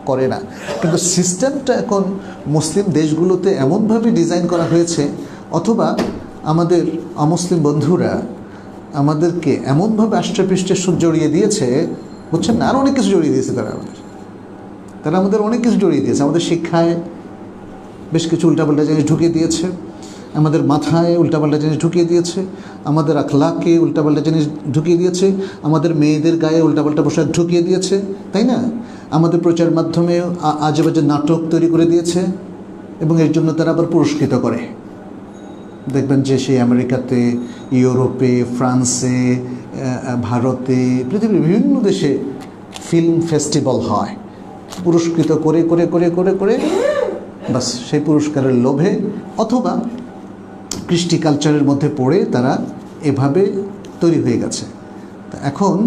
করে না, কিন্তু সিস্টেমটা এখন মুসলিম দেশগুলোতে এমনভাবে ডিজাইন করা হয়েছে, অথবা আমাদের অমুসলিম বন্ধুরা আমাদেরকে এমনভাবে আষ্ট্রপৃষ্ঠে সুদ জড়িয়ে দিয়েছে, বুঝছেন না, আরও অনেক কিছু জড়িয়ে দিয়েছে তারা আমাদের অনেক কিছু জড়িয়ে দিয়েছে। আমাদের শিক্ষায় বেশ কিছু উল্টাপাল্টা জিনিস ঢুকিয়ে দিয়েছে, আমাদের মাথায় উল্টাপাল্টা জিনিস ঢুকিয়ে দিয়েছে, আমাদের আখলাকে উল্টাপাল্টা জিনিস ঢুকিয়ে দিয়েছে, আমাদের মেয়েদের গায়ে উল্টাপাল্টা পোশাক ঢুকিয়ে দিয়েছে, তাই না? আমাদের প্রচার মাধ্যমে আজে বাজে নাটক তৈরি করে দিয়েছে, এবং এর জন্য তারা আবার পুরস্কৃত করে। দেখবেন যে সেই আমেরিকাতে, ইউরোপে, ফ্রান্সে, ভারতে, পৃথিবীর বিভিন্ন দেশে ফিল্ম ফেস্টিভ্যাল হয়, পুরস্কৃত করে করে করে করে করে বাস সেই পুরস্কারের লোভে অথবা কৃষ্টি কালচারের মধ্যে পড়ে তারা এভাবে তৈরি হয়ে গেছে। এখন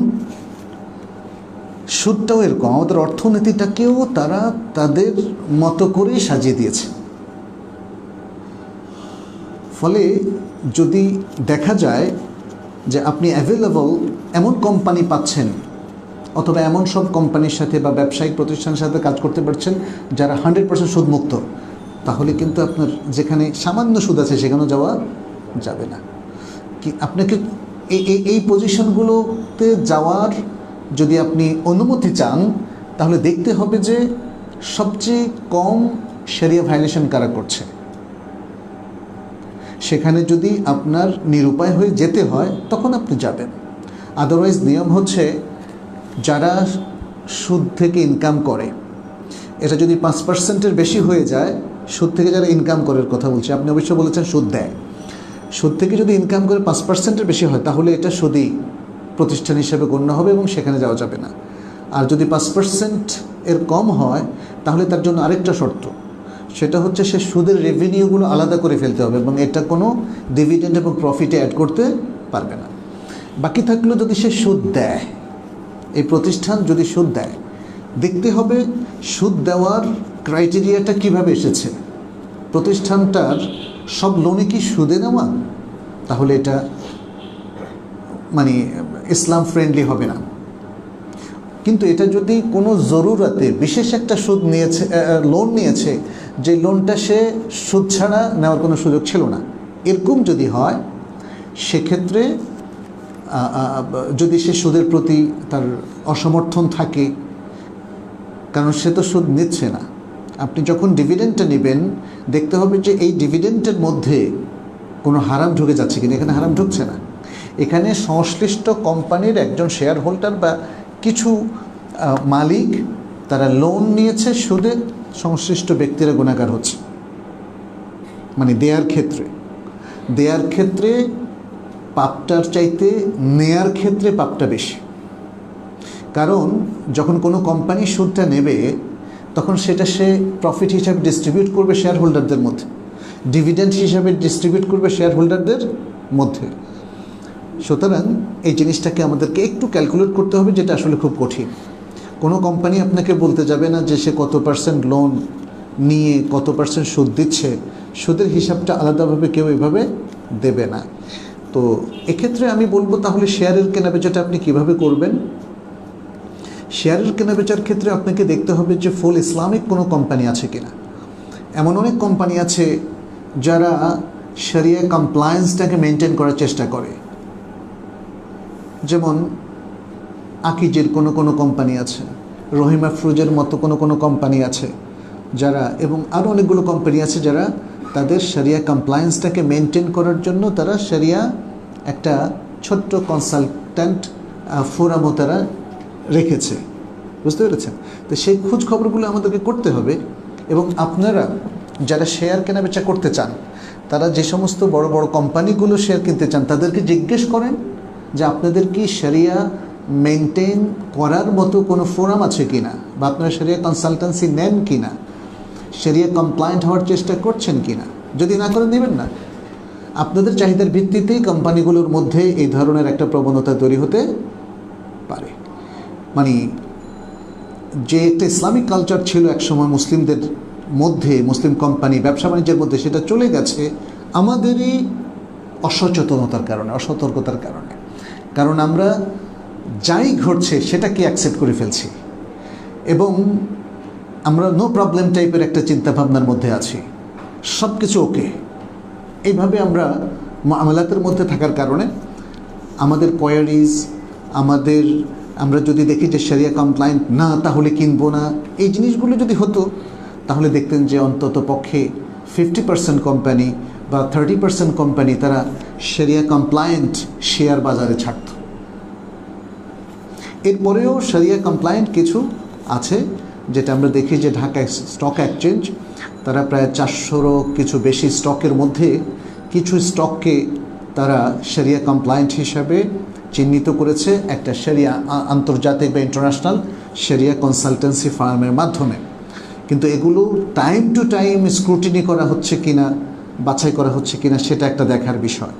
সুদটাও এরকম, আমাদের অর্থনীতিটাকেও তারা তাদের মতো করেই সাজিয়ে দিয়েছে। ফলে যদি দেখা যায় যে আপনি অ্যাভেলেবল এমন কোম্পানি পাচ্ছেন, অথবা এমন সব কোম্পানির সাথে বা ব্যবসায়িক প্রতিষ্ঠানের সাথে কাজ করতে পারছেন যারা 100% সুদমুক্ত, তাহলে কিন্তু আপনার যেখানে সামান্য সুদ আছে সেখানেও যাওয়া যাবে না। কি আপনাকে এই পজিশনগুলোতে যাওয়ার যদি আপনি অনুমতি চান, তাহলে দেখতে হবে যে সবচেয়ে কম শরিয়া ভায়োলেশন কারা করছে। সেখানে যদি আপনার নিরুপায় হয়ে যেতে হয় তখন আপনি যাবেন। আদারওয়াইজ নিয়ম হচ্ছে যারা সুদ থেকে ইনকাম করে, এটা যদি 5%-এর বেশি হয়ে যায়, সুদ থেকে যারা ইনকাম করার কথা বলছে, আপনি অবশ্য বলেছেন সুদ দেয়, সুদ থেকে যদি ইনকাম করে 5%-এর বেশি হয় তাহলে এটা সুদী প্রতিষ্ঠান হিসেবে গণ্য হবে এবং সেখানে যাওয়া যাবে না। আর যদি 5%-এর কম হয় তাহলে তার জন্য আরেকটা শর্ত, সেটা হচ্ছে সে সুদের রেভিনিউগুলো আলাদা করে ফেলতে হবে এবং এটা কোনো ডিভিডেন্ড এবং প্রফিটে অ্যাড করতে পারবে না। বাকি থাকলেও যদি সে সুদ দেয়, এই প্রতিষ্ঠান যদি সুদ দেয়, দেখতে হবে সুদ দেওয়ার ক্রাইটেরিয়াটা কিভাবে এসেছে। প্রতিষ্ঠানটার সব লোনে কি সুদে নেওয়া? তাহলে এটা মানে ইসলাম ফ্রেন্ডলি হবে না। কিন্তু এটা যদি কোনো জরুরতে বিশেষ একটা সুদ নিয়েছে, লোন নিয়েছে, যে লোনটা সে সুদ ছাড়া নেওয়ার কোনো সুযোগ ছিল না, এরকম যদি হয়, সেক্ষেত্রে যদি সে সুদের প্রতি তার অসমর্থন থাকে, কারণ সে তো সুদ নিচ্ছে না, আপনি যখন ডিভিডেন্ডটা নেবেন দেখতে হবে যে এই ডিভিডেন্ডের মধ্যে কোনো হারাম ঢুকে যাচ্ছে কিনা। এখানে হারাম ঢুকছে না, এখানে সংশ্লিষ্ট কোম্পানির একজন শেয়ার হোল্ডার বা কিছু মালিক তারা লোন নিয়েছে সুদে, সংশ্লিষ্ট ব্যক্তিরা গুনাহগার হচ্ছে। মানে দেয়ার ক্ষেত্রে পাপটার চাইতে নেয়ার ক্ষেত্রে পাপটা বেশি। কারণ যখন কোনো কোম্পানি সুদটা নেবে তখন সেটা সে প্রফিট হিসাবে ডিস্ট্রিবিউট করবে শেয়ার হোল্ডারদের মধ্যে, ডিভিডেন্ড হিসাবে ডিস্ট্রিবিউট করবে শেয়ার হোল্ডারদের মধ্যে। সুতরাং এই জিনিসটাকে আমাদেরকে একটু ক্যালকুলেট করতে হবে, যেটা আসলে খুব কঠিন। কোনো কোম্পানি আপনাকে বলতে যাবে না যে সে কত পার্সেন্ট লোন নিয়ে কত পার্সেন্ট সুদ দিচ্ছে, সুদের হিসাবটা আলাদাভাবে কেউ এভাবে দেবে না। তো এক্ষেত্রে আমি বলবো তাহলে শেয়ারের কেনাবেচাটা আপনি কিভাবে করবেন। শেয়ারের কেনাবেচার ক্ষেত্রে আপনাকে দেখতে হবে যে ফুল ইসলামিক কোনো কোম্পানি আছে কিনা। এমন অনেক কোম্পানি আছে যারা শরিয়া কমপ্লায়েন্সটাকে মেনটেন করার চেষ্টা করে, যেমন আকিজের কোনো কোম্পানি আছে, রহিমা ফ্রুজের মতো কোনো কোম্পানি আছে যারা, এবং আরও অনেকগুলো কোম্পানি আছে যারা তাদের শরিয়া কমপ্লায়েন্সটাকে মেনটেন করার জন্য তারা শরিয়া একটা ছোট্ট কনসালট্যান্ট ফোরামও তারা রেখেছে, বুঝতে পেরেছেন? তো সেই খোঁজ খবরগুলো আমাদেরকে করতে হবে। এবং আপনারা যারা শেয়ার কেনাবেচা করতে চান তারা যে সমস্ত বড় বড় কোম্পানিগুলো শেয়ার কিনতে চান তাদেরকে জিজ্ঞেস করেন যে আপনাদের কি শরিয়া মেনটেন করার মতো কোনো ফোরাম আছে কিনা, বা আপনারা শরিয়া কনসালটেন্সি নেন কিনা, শরিয়া কমপ্লায়েন্ট হওয়ার চেষ্টা করছেন কিনা। যদি না করেন নেবেন না। আপনাদের চাহিদার ভিত্তিতেই কোম্পানিগুলোর মধ্যে এই ধরনের একটা প্রবণতা তৈরি হতে পারে। মানে যে একটা ইসলামিক কালচার ছিল একসময় মুসলিমদের মধ্যে, মুসলিম কোম্পানি ব্যবসা বাণিজ্যের মধ্যে, সেটা চলে গেছে আমাদেরই অসচেতনতার কারণে, অসতর্কতার কারণে। কারণ আমরা যাই ঘটছে সেটাকে অ্যাকসেপ্ট করে ফেলছি এবং আমরা নো প্রবলেম টাইপের একটা চিন্তাভাবনার মধ্যে আছি, সব কিছু ওকে। এইভাবে আমরা মামলাতের মধ্যে থাকার কারণে আমাদের কোয়ারিজ, আমরা যদি দেখি যে শরিয়া কমপ্লায়েন্ট না তাহলে কিনবো না, এই জিনিসগুলো যদি হতো তাহলে দেখতেন যে অন্তত পক্ষে 50% কোম্পানি বা 30% কোম্পানি তারা শরিয়া কমপ্লায়েন্ট শেয়ার বাজারে ছাড়ত। এরপরেও শরিয়া কমপ্লায়েন্ট কিছু আছে, যেটা আমরা দেখি যে ঢাকা স্টক এক্সচেঞ্জ তারা প্রায় 400-রও কিছু বেশি স্টকের মধ্যে কিছু স্টককে তারা শরিয়া কমপ্লায়েন্ট হিসাবে চিহ্নিত করেছে একটা শরিয়া আন্তর্জাতিক বা ইন্টারন্যাশনাল শরিয়া কনসালটেন্সি ফার্মের মাধ্যমে। কিন্তু এগুলো টাইম টু টাইম স্ক্রুটিনি করা হচ্ছে কিনা, বাছাই করা হচ্ছে কিনা, সেটা একটা দেখার বিষয়।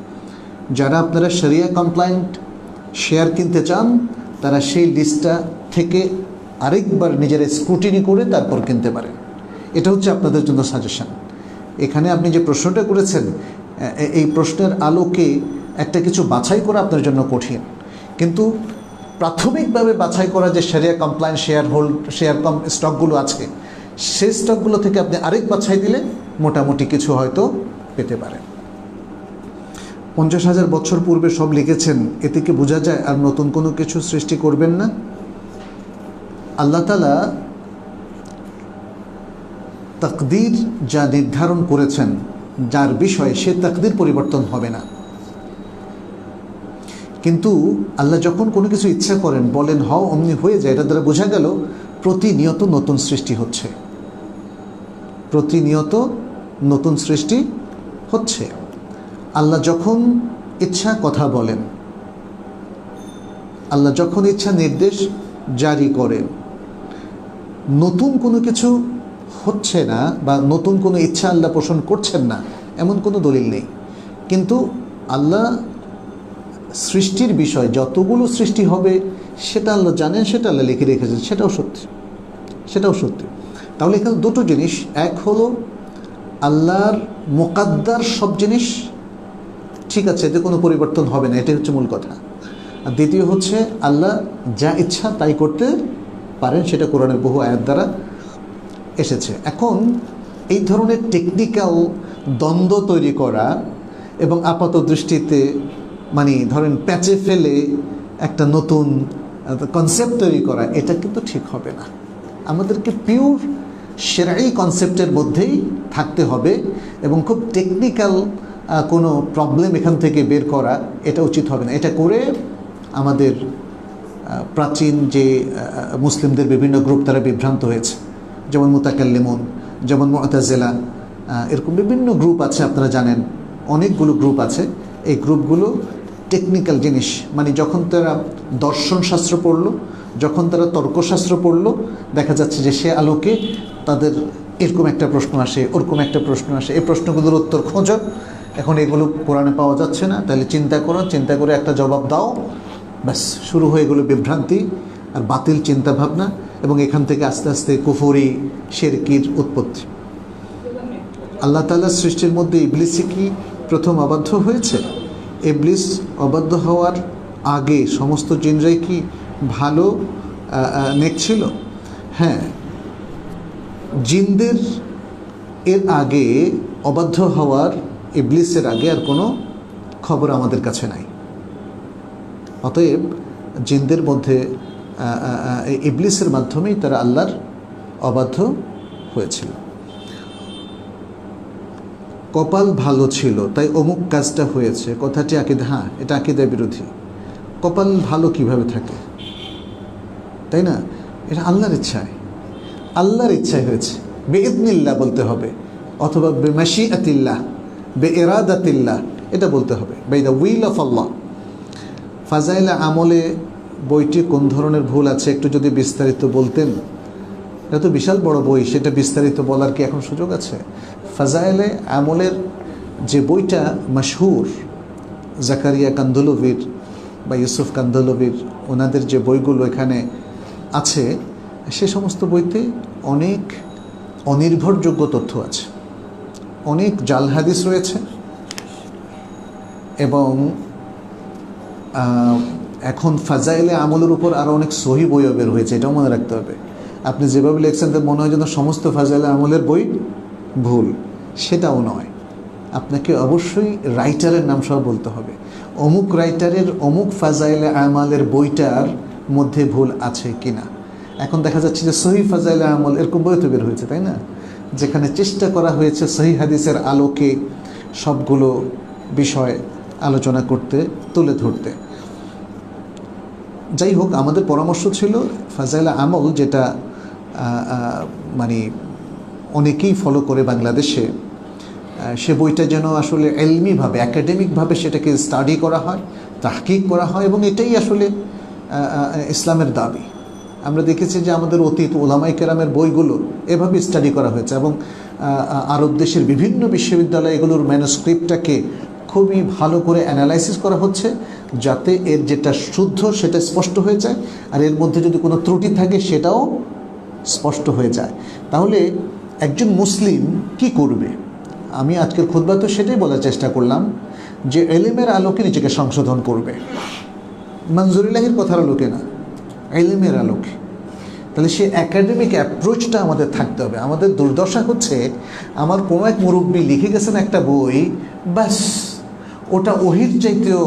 যারা আপনারা শরিয়া কমপ্লায়েন্ট শেয়ার কিনতে চান তারা সেই লিস্টটা থেকে আরেকবার নিজেরা স্ক্রুটিনি করে তারপর কিনতে পারেন। এটা হচ্ছে আপনাদের জন্য সাজেশন। এখানে আপনি যে প্রশ্নটা করেছেন, এই প্রশ্নের আলোকে একটা কিছু বাছাই করা আপনার জন্য কঠিন, কিন্তু প্রাথমিকভাবে বাছাই করা যে শরিয়া কমপ্লায়েন্ট শেয়ার স্টকগুলো আছে, সেই স্টকগুলো থেকে আপনি আরেক বাছাই দিলে মোটামুটি কিছু হয়তো পেতে পারেন। 50,000 বছর পূর্বে সব লিখেছেন, এতে কি বোঝা যায় আর নতুন কোনো কিছু সৃষ্টি করবেন না? আল্লাহ তাআলা তাকদীর যা নির্ধারণ করেছেন, যার বিষয়ে সে তাকদীর পরিবর্তন হবে না। কিন্তু আল্লাহ যখন কোনো কিছু ইচ্ছা করেন, বলেন হও, অমনি হয়ে যায়। এটা দ্বারা বোঝা গেল প্রতিনিয়ত নতুন সৃষ্টি হচ্ছে, প্রতিনিয়ত নতুন সৃষ্টি হচ্ছে। আল্লাহ যখন ইচ্ছা কথা বলেন, আল্লাহ যখন ইচ্ছা নির্দেশ জারি করেন, নতুন কোনো কিছু হচ্ছে না বা নতুন কোনো ইচ্ছা আল্লাহ পোষণ করছেন না এমন কোনো দলিল নেই। কিন্তু আল্লাহ সৃষ্টির বিষয়, যতগুলো সৃষ্টি হবে সেটা আল্লাহ জানেন, সেটা আল্লাহ লিখে রেখেছেন, সেটাও সত্যি, সেটাও সত্যি। তাহলে এখানে দুটো জিনিস, এক হলো আল্লাহর মোকাদ্দার সব জিনিস ঠিক আছে, এতে কোনো পরিবর্তন হবে না, এটাই হচ্ছে মূল কথা। আর দ্বিতীয় হচ্ছে আল্লাহ যা ইচ্ছা তাই করতে পারেন, সেটা কোরআনের বহু আয়াত দ্বারা এসেছে। এখন এই ধরনের টেকনিক্যাল দ্বন্দ্ব তৈরি করা এবং আপাত দৃষ্টিতে মানে ধরেন প্যাচে ফেলে একটা নতুন কনসেপ্ট তৈরি করা, এটা কিন্তু ঠিক হবে না। আমাদেরকে পিওর শরঈ কনসেপ্টের মধ্যেই থাকতে হবে এবং খুব টেকনিক্যাল কোনো প্রবলেম এখান থেকে বের করা এটা উচিত হবে না। এটা করে আমাদের প্রাচীন যে মুসলিমদের বিভিন্ন গ্রুপ তারা বিভ্রান্ত হয়েছে, যেমন মুতাকাল্লিমুন, যেমন মুতাজিলা, এরকম বিভিন্ন গ্রুপ আছে, আপনারা জানেন অনেকগুলো গ্রুপ আছে। এই গ্রুপগুলো টেকনিক্যাল জিনিস, মানে যখন তারা দর্শনশাস্ত্র পড়লো, যখন তারা তর্কশাস্ত্র পড়লো, দেখা যাচ্ছে যে সে আলোকে তাদের এরকম একটা প্রশ্ন আসে, ওরকম একটা প্রশ্ন আসে, এই প্রশ্নগুলোর উত্তর খোঁজো। এখন এগুলো কোরআনে পাওয়া যাচ্ছে না, তাহলে চিন্তা করো, চিন্তা করে একটা জবাব দাও, ব্যাস শুরু হয়ে গেলো বিভ্রান্তি আর বাতিল চিন্তাভাবনা, এবং এখান থেকে আস্তে আস্তে কুফরি শিরকির উৎপত্তি। আল্লাহ তাআলার সৃষ্টির মধ্যে ইবলিসই কি প্রথম অবাধ্য হয়েছে? ইবলিস অবাধ্য হওয়ার আগে সমস্ত জিনরাই কি ভালো নেক ছিল? হ্যাঁ, জিনদের এর আগে অবাধ্য হওয়ার, ইবলিসের আগে আর কোনো খবর আমাদের কাছে নাই। অতএব জিনদের মধ্যে ইবলিসের মাধ্যমেই তারা আল্লাহর অবাধ্য হয়েছিল। কপাল ভালো ছিল তাই অমুক কাজটা হয়েছে, কথাটি আকিদা, হ্যাঁ এটা আকিদা বিরোধী। কপাল ভালো কিভাবে থাকে, তাই না? এটা আল্লাহর ইচ্ছায়, আল্লাহর ইচ্ছায় হয়েছে। বেইদনিল্লাহ বলতে হবে, অথবা বেমাশিআতিল্লাহ, বে ইরাদাতিল্লাহ, এটা বলতে হবে, বাই দ্য উইল অফ আল্লাহ। ফাজাইলে আমলে বইটি কোন ধরনের ভুল আছে একটু যদি বিস্তারিত বলতেন। এটা তো বিশাল বড় বই, সেটা বিস্তারিত বলার কি এখন সুযোগ আছে? ফাজাইলে আমলের যে বইটা মশহুর, জাকারিয়া কান্দলভির বা ইউসুফ কান্দলভির, ওনাদের যে বইগুলো এখানে আছে, সে সমস্ত বইতে অনেক অনির্ভরযোগ্য তথ্য আছে, অনেক জাল হাদিস রয়েছে। এবং এখন ফাজাইলে আমলের উপর আরও অনেক সহি বইও বের হয়েছে, এটাও মনে রাখতে হবে। আপনি যেভাবে লিখছেন তো মনে হয় যেন সমস্ত ফাজাইলে আমলের বই ভুল, সেটাও নয়। আপনাকে অবশ্যই রাইটারের নাম সহ বলতে হবে, অমুক রাইটারের অমুক ফাজাইলে আমালের বইটার মধ্যে ভুল আছে কিনা। এখন দেখা যাচ্ছে যে সহি ফাজাইলে আমল এরকম বই তো বের হয়েছে, তাই না, যেখানে চেষ্টা করা হয়েছে সহি হাদিসের আলোকে সবগুলো বিষয় আলোচনা করতে, তুলে ধরতে। যাই হোক, আমাদের পরামর্শ ছিল ফাজাইলে আমল, যেটা মানে অনেকেই ফলো করে বাংলাদেশে, সে বইটা যেন আসলে এলমিভাবে, একাডেমিকভাবে সেটাকে স্টাডি করা হয়, তাহকিক করা হয়, এবং এটাই আসলে ইসলামের দাবি। আমরা দেখেছি যে আমাদের অতীত ওলামায়ে কেরামের বইগুলো এভাবে স্টাডি করা হয়েছে, এবং আরব দেশের বিভিন্ন বিশ্ববিদ্যালয় এগুলোর ম্যানুস্ক্রিপ্টটাকে খুবই ভালো করে অ্যানালাইসিস করা হচ্ছে, যাতে এর যেটা শুদ্ধ সেটা স্পষ্ট হয়ে যায়, আর এর মধ্যে যদি কোনো ত্রুটি থাকে সেটাও স্পষ্ট হয়ে যায়। তাহলে একজন মুসলিম কি করবে? আমি আজকের খুতবা তো সেটাই বলার চেষ্টা করলাম, যে এলিমের আলোকে নিজেকে সংশোধন করবে, মনজুরিল্লাহির কথার আলোকে না, এলিমের আলোকে। তাহলে সে একাডেমিক অ্যাপ্রোচটা আমাদের থাকতে হবে। আমাদের দুর্দশা হচ্ছে, আমার কোনো এক মুরব্বী লিখে গেছেন একটা বই, ব্যাস ওটা ওহির চাইতেও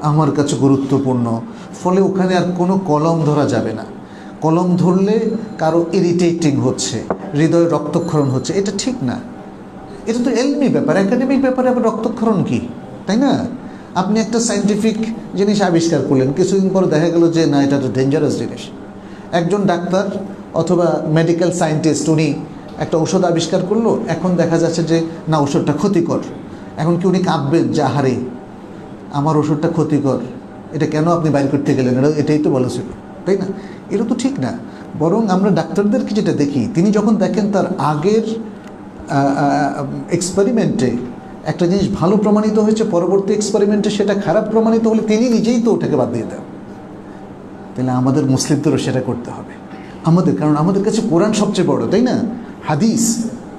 আমার কাছে গুরুত্বপূর্ণ, ফলে ওখানে আর কোনো কলম ধরা যাবে না। কলম ধরলে কারো ইরিটেটিং হচ্ছে, হৃদয়ে রক্তক্ষরণ হচ্ছে, এটা ঠিক না। এটা তো এলমি ব্যাপার, একাডেমিক ব্যাপারে আবার রক্তক্ষরণ কি, তাই না? আপনি একটা সায়েন্টিফিক জিনিস আবিষ্কার করলেন, কিছুদিন পরে দেখা গেল যে না, এটা তো ডেঞ্জারাস জিনিস। একজন ডাক্তার অথবা মেডিকেল সায়েন্টিস্ট, উনি একটা ওষুধ আবিষ্কার করলো, এখন দেখা যাচ্ছে যে না, ওষুধটা ক্ষতিকর। এখন কি উনি কাঁদবেন যে আহারে আমার ওষুধটা ক্ষতিকর, এটা কেন আপনি বাইর করতে গেলেন, এটাই তো বলা ছিল, তাই না? এটা তো ঠিক না। বরং আমরা ডাক্তারদেরকে যেটা দেখি, তিনি যখন দেখেন তার আগের এক্সপেরিমেন্টে একটা জিনিস ভালো প্রমাণিত হয়েছে, পরবর্তী এক্সপেরিমেন্টে সেটা খারাপ প্রমাণিত হলে তিনি নিজেই তো ওটাকে বাদ দিয়ে দেন। তাহলে আমাদের মুসলিমদেরও সেটা করতে হবে আমাদের, কারণ আমাদের কাছে কোরআন সবচেয়ে বড়, তাই না? হাদিস,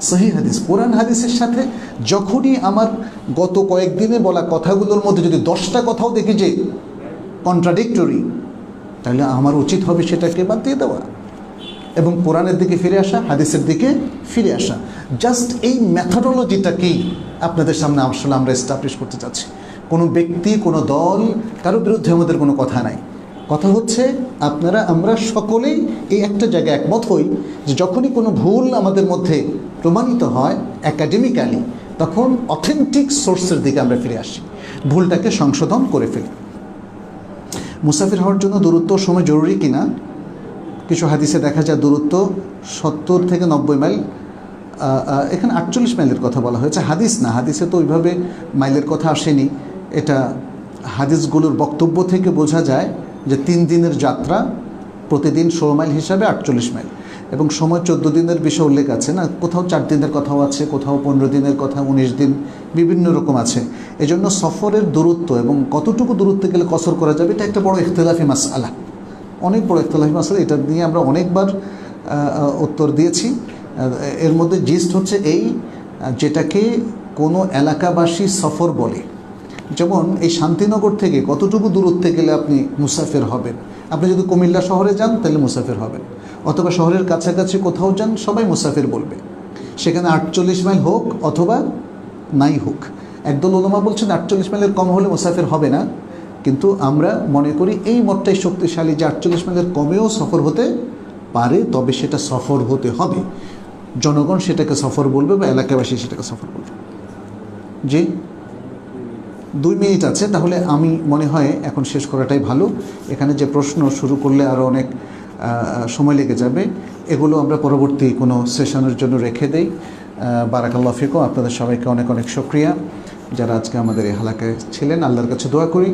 সহিহ হাদিস, কোরআন হাদিসের সাথে যখনই আমার গত কয়েকদিনে বলা কথাগুলোর মধ্যে যদি 10টা কথাও দেখি যে কন্ট্রাডিক্টরি, তাহলে আমার উচিত হবে সেটাকে বাদ দিয়ে দেওয়া এবং কোরআনের দিকে ফিরে আসা, হাদিসের দিকে ফিরে আসা। জাস্ট এই মেথডোলজিটাকেই আপনাদের সামনে আসলে আমরা এস্টাবলিশ করতে চাচ্ছি। কোনো ব্যক্তি, কোনো দল, কারো বিরুদ্ধে আমাদের কোনো কথা নাই। কথা হচ্ছে আমরা সকলেই এই একটা জায়গায় একমত হই যে যখনই কোনো ভুল আমাদের মধ্যে প্রমাণিত হয় একাডেমিক্যালি, তখন অথেন্টিক সোর্সের দিকে আমরা ফিরে আসি, ভুলটাকে সংশোধন করে ফেলি। মুসাফির হওয়ার জন্য দূরত্ব সময় জরুরি কিনা? কিছু হাদিসে দেখা যায় দূরত্ব 70 থেকে 90 মাইল, এখানে 48 মাইলের কথা বলা হয়েছে, হাদিস না, হাদিসে তো ওইভাবে মাইলের কথা আসেনি। এটা হাদিসগুলোর বক্তব্য থেকে বোঝা যায় যে 3 দিনের যাত্রা, প্রতিদিন 16 মাইল হিসাবে 48 মাইল, এবং সময় 14 দিনের বিষয় উল্লেখ আছে না, কোথাও 4 দিনের কথাও আছে, কোথাও 15 দিনের কথা, 19 দিন, বিভিন্ন রকম আছে। এজন্য সফরের দূরত্ব এবং কতটুকু দূরত্বে গেলে কসর করা যাবে, এটা একটা বড় ইখতিলাফি মাসআলা, অনেক বড় ইখতিলাফি মাসআলা। এটা নিয়ে আমরা অনেকবার উত্তর দিয়েছি। এর মধ্যে জিস্ট হচ্ছে এই, যেটাকে কোনো এলাকাবাসী সফর বলে। যেমন এই শান্তিনগর থেকে কতটুকু দূরত্বে গেলে আপনি মুসাফির হবেন? আপনি যদি কুমিল্লা শহরে যান তাহলে মুসাফির হবেন, অথবা শহরের কাছাকাছি কোথাও যান, সবাই মুসাফির বলবে। সেখানে 48 মাইল হোক অথবা নাই হোক। একদল ওলামা বলছেন 48 মাইলের কম হলে মুসাফির হবে না, কিন্তু আমরা মনে করি এই মতটাই শক্তিশালী যে 48 মাইলের কমেও সফর হতে পারে, তবে সেটা সফর হতে হবে, জনগণ সেটাকে সফর বলবে বা এলাকাবাসী সেটাকে সফর বলবে। জি, 2 মিনিট আছে, তাহলে আমি মনে হয় এখন শেষ করাটাই ভালো। এখানে যে প্রশ্ন শুরু করলে আরও অনেক সময় লেগে যাবে। এগুলো আমরা পরবর্তী কোনো সেশনের জন্য রেখে দেই। বারাকাল্লাহু ফিকুম, আপনাদের সবাইকে অনেক অনেক শুকরিয়া যারা আজকে আমাদের এই হালাকায় ছিলেন। আল্লাহর কাছে দোয়া করি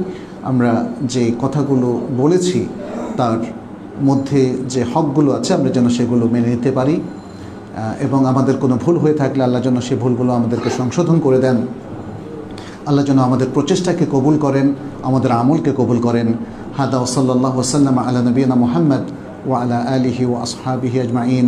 আমরা যে কথাগুলো বলেছি তার মধ্যে যে হকগুলো আছে আমরা যেন সেগুলো মেনে নিতে পারি, এবং আমাদের কোনো ভুল হয়ে থাকলে আল্লাহ যেন সেই ভুলগুলো আমাদেরকে সংশোধন করে দেন। আল্লাহ যেন আমাদের প্রচেষ্টাকে কবুল করেন, আমাদের আমলকে কবুল করেন। হাদা ওয়া সাল্লাল্লাহু ওয়া সাল্লামা আলা নবিয়িনা মুহাম্মদ ওয়া আলা আলিহি ওয়া আসহাবিহি আজমাইন।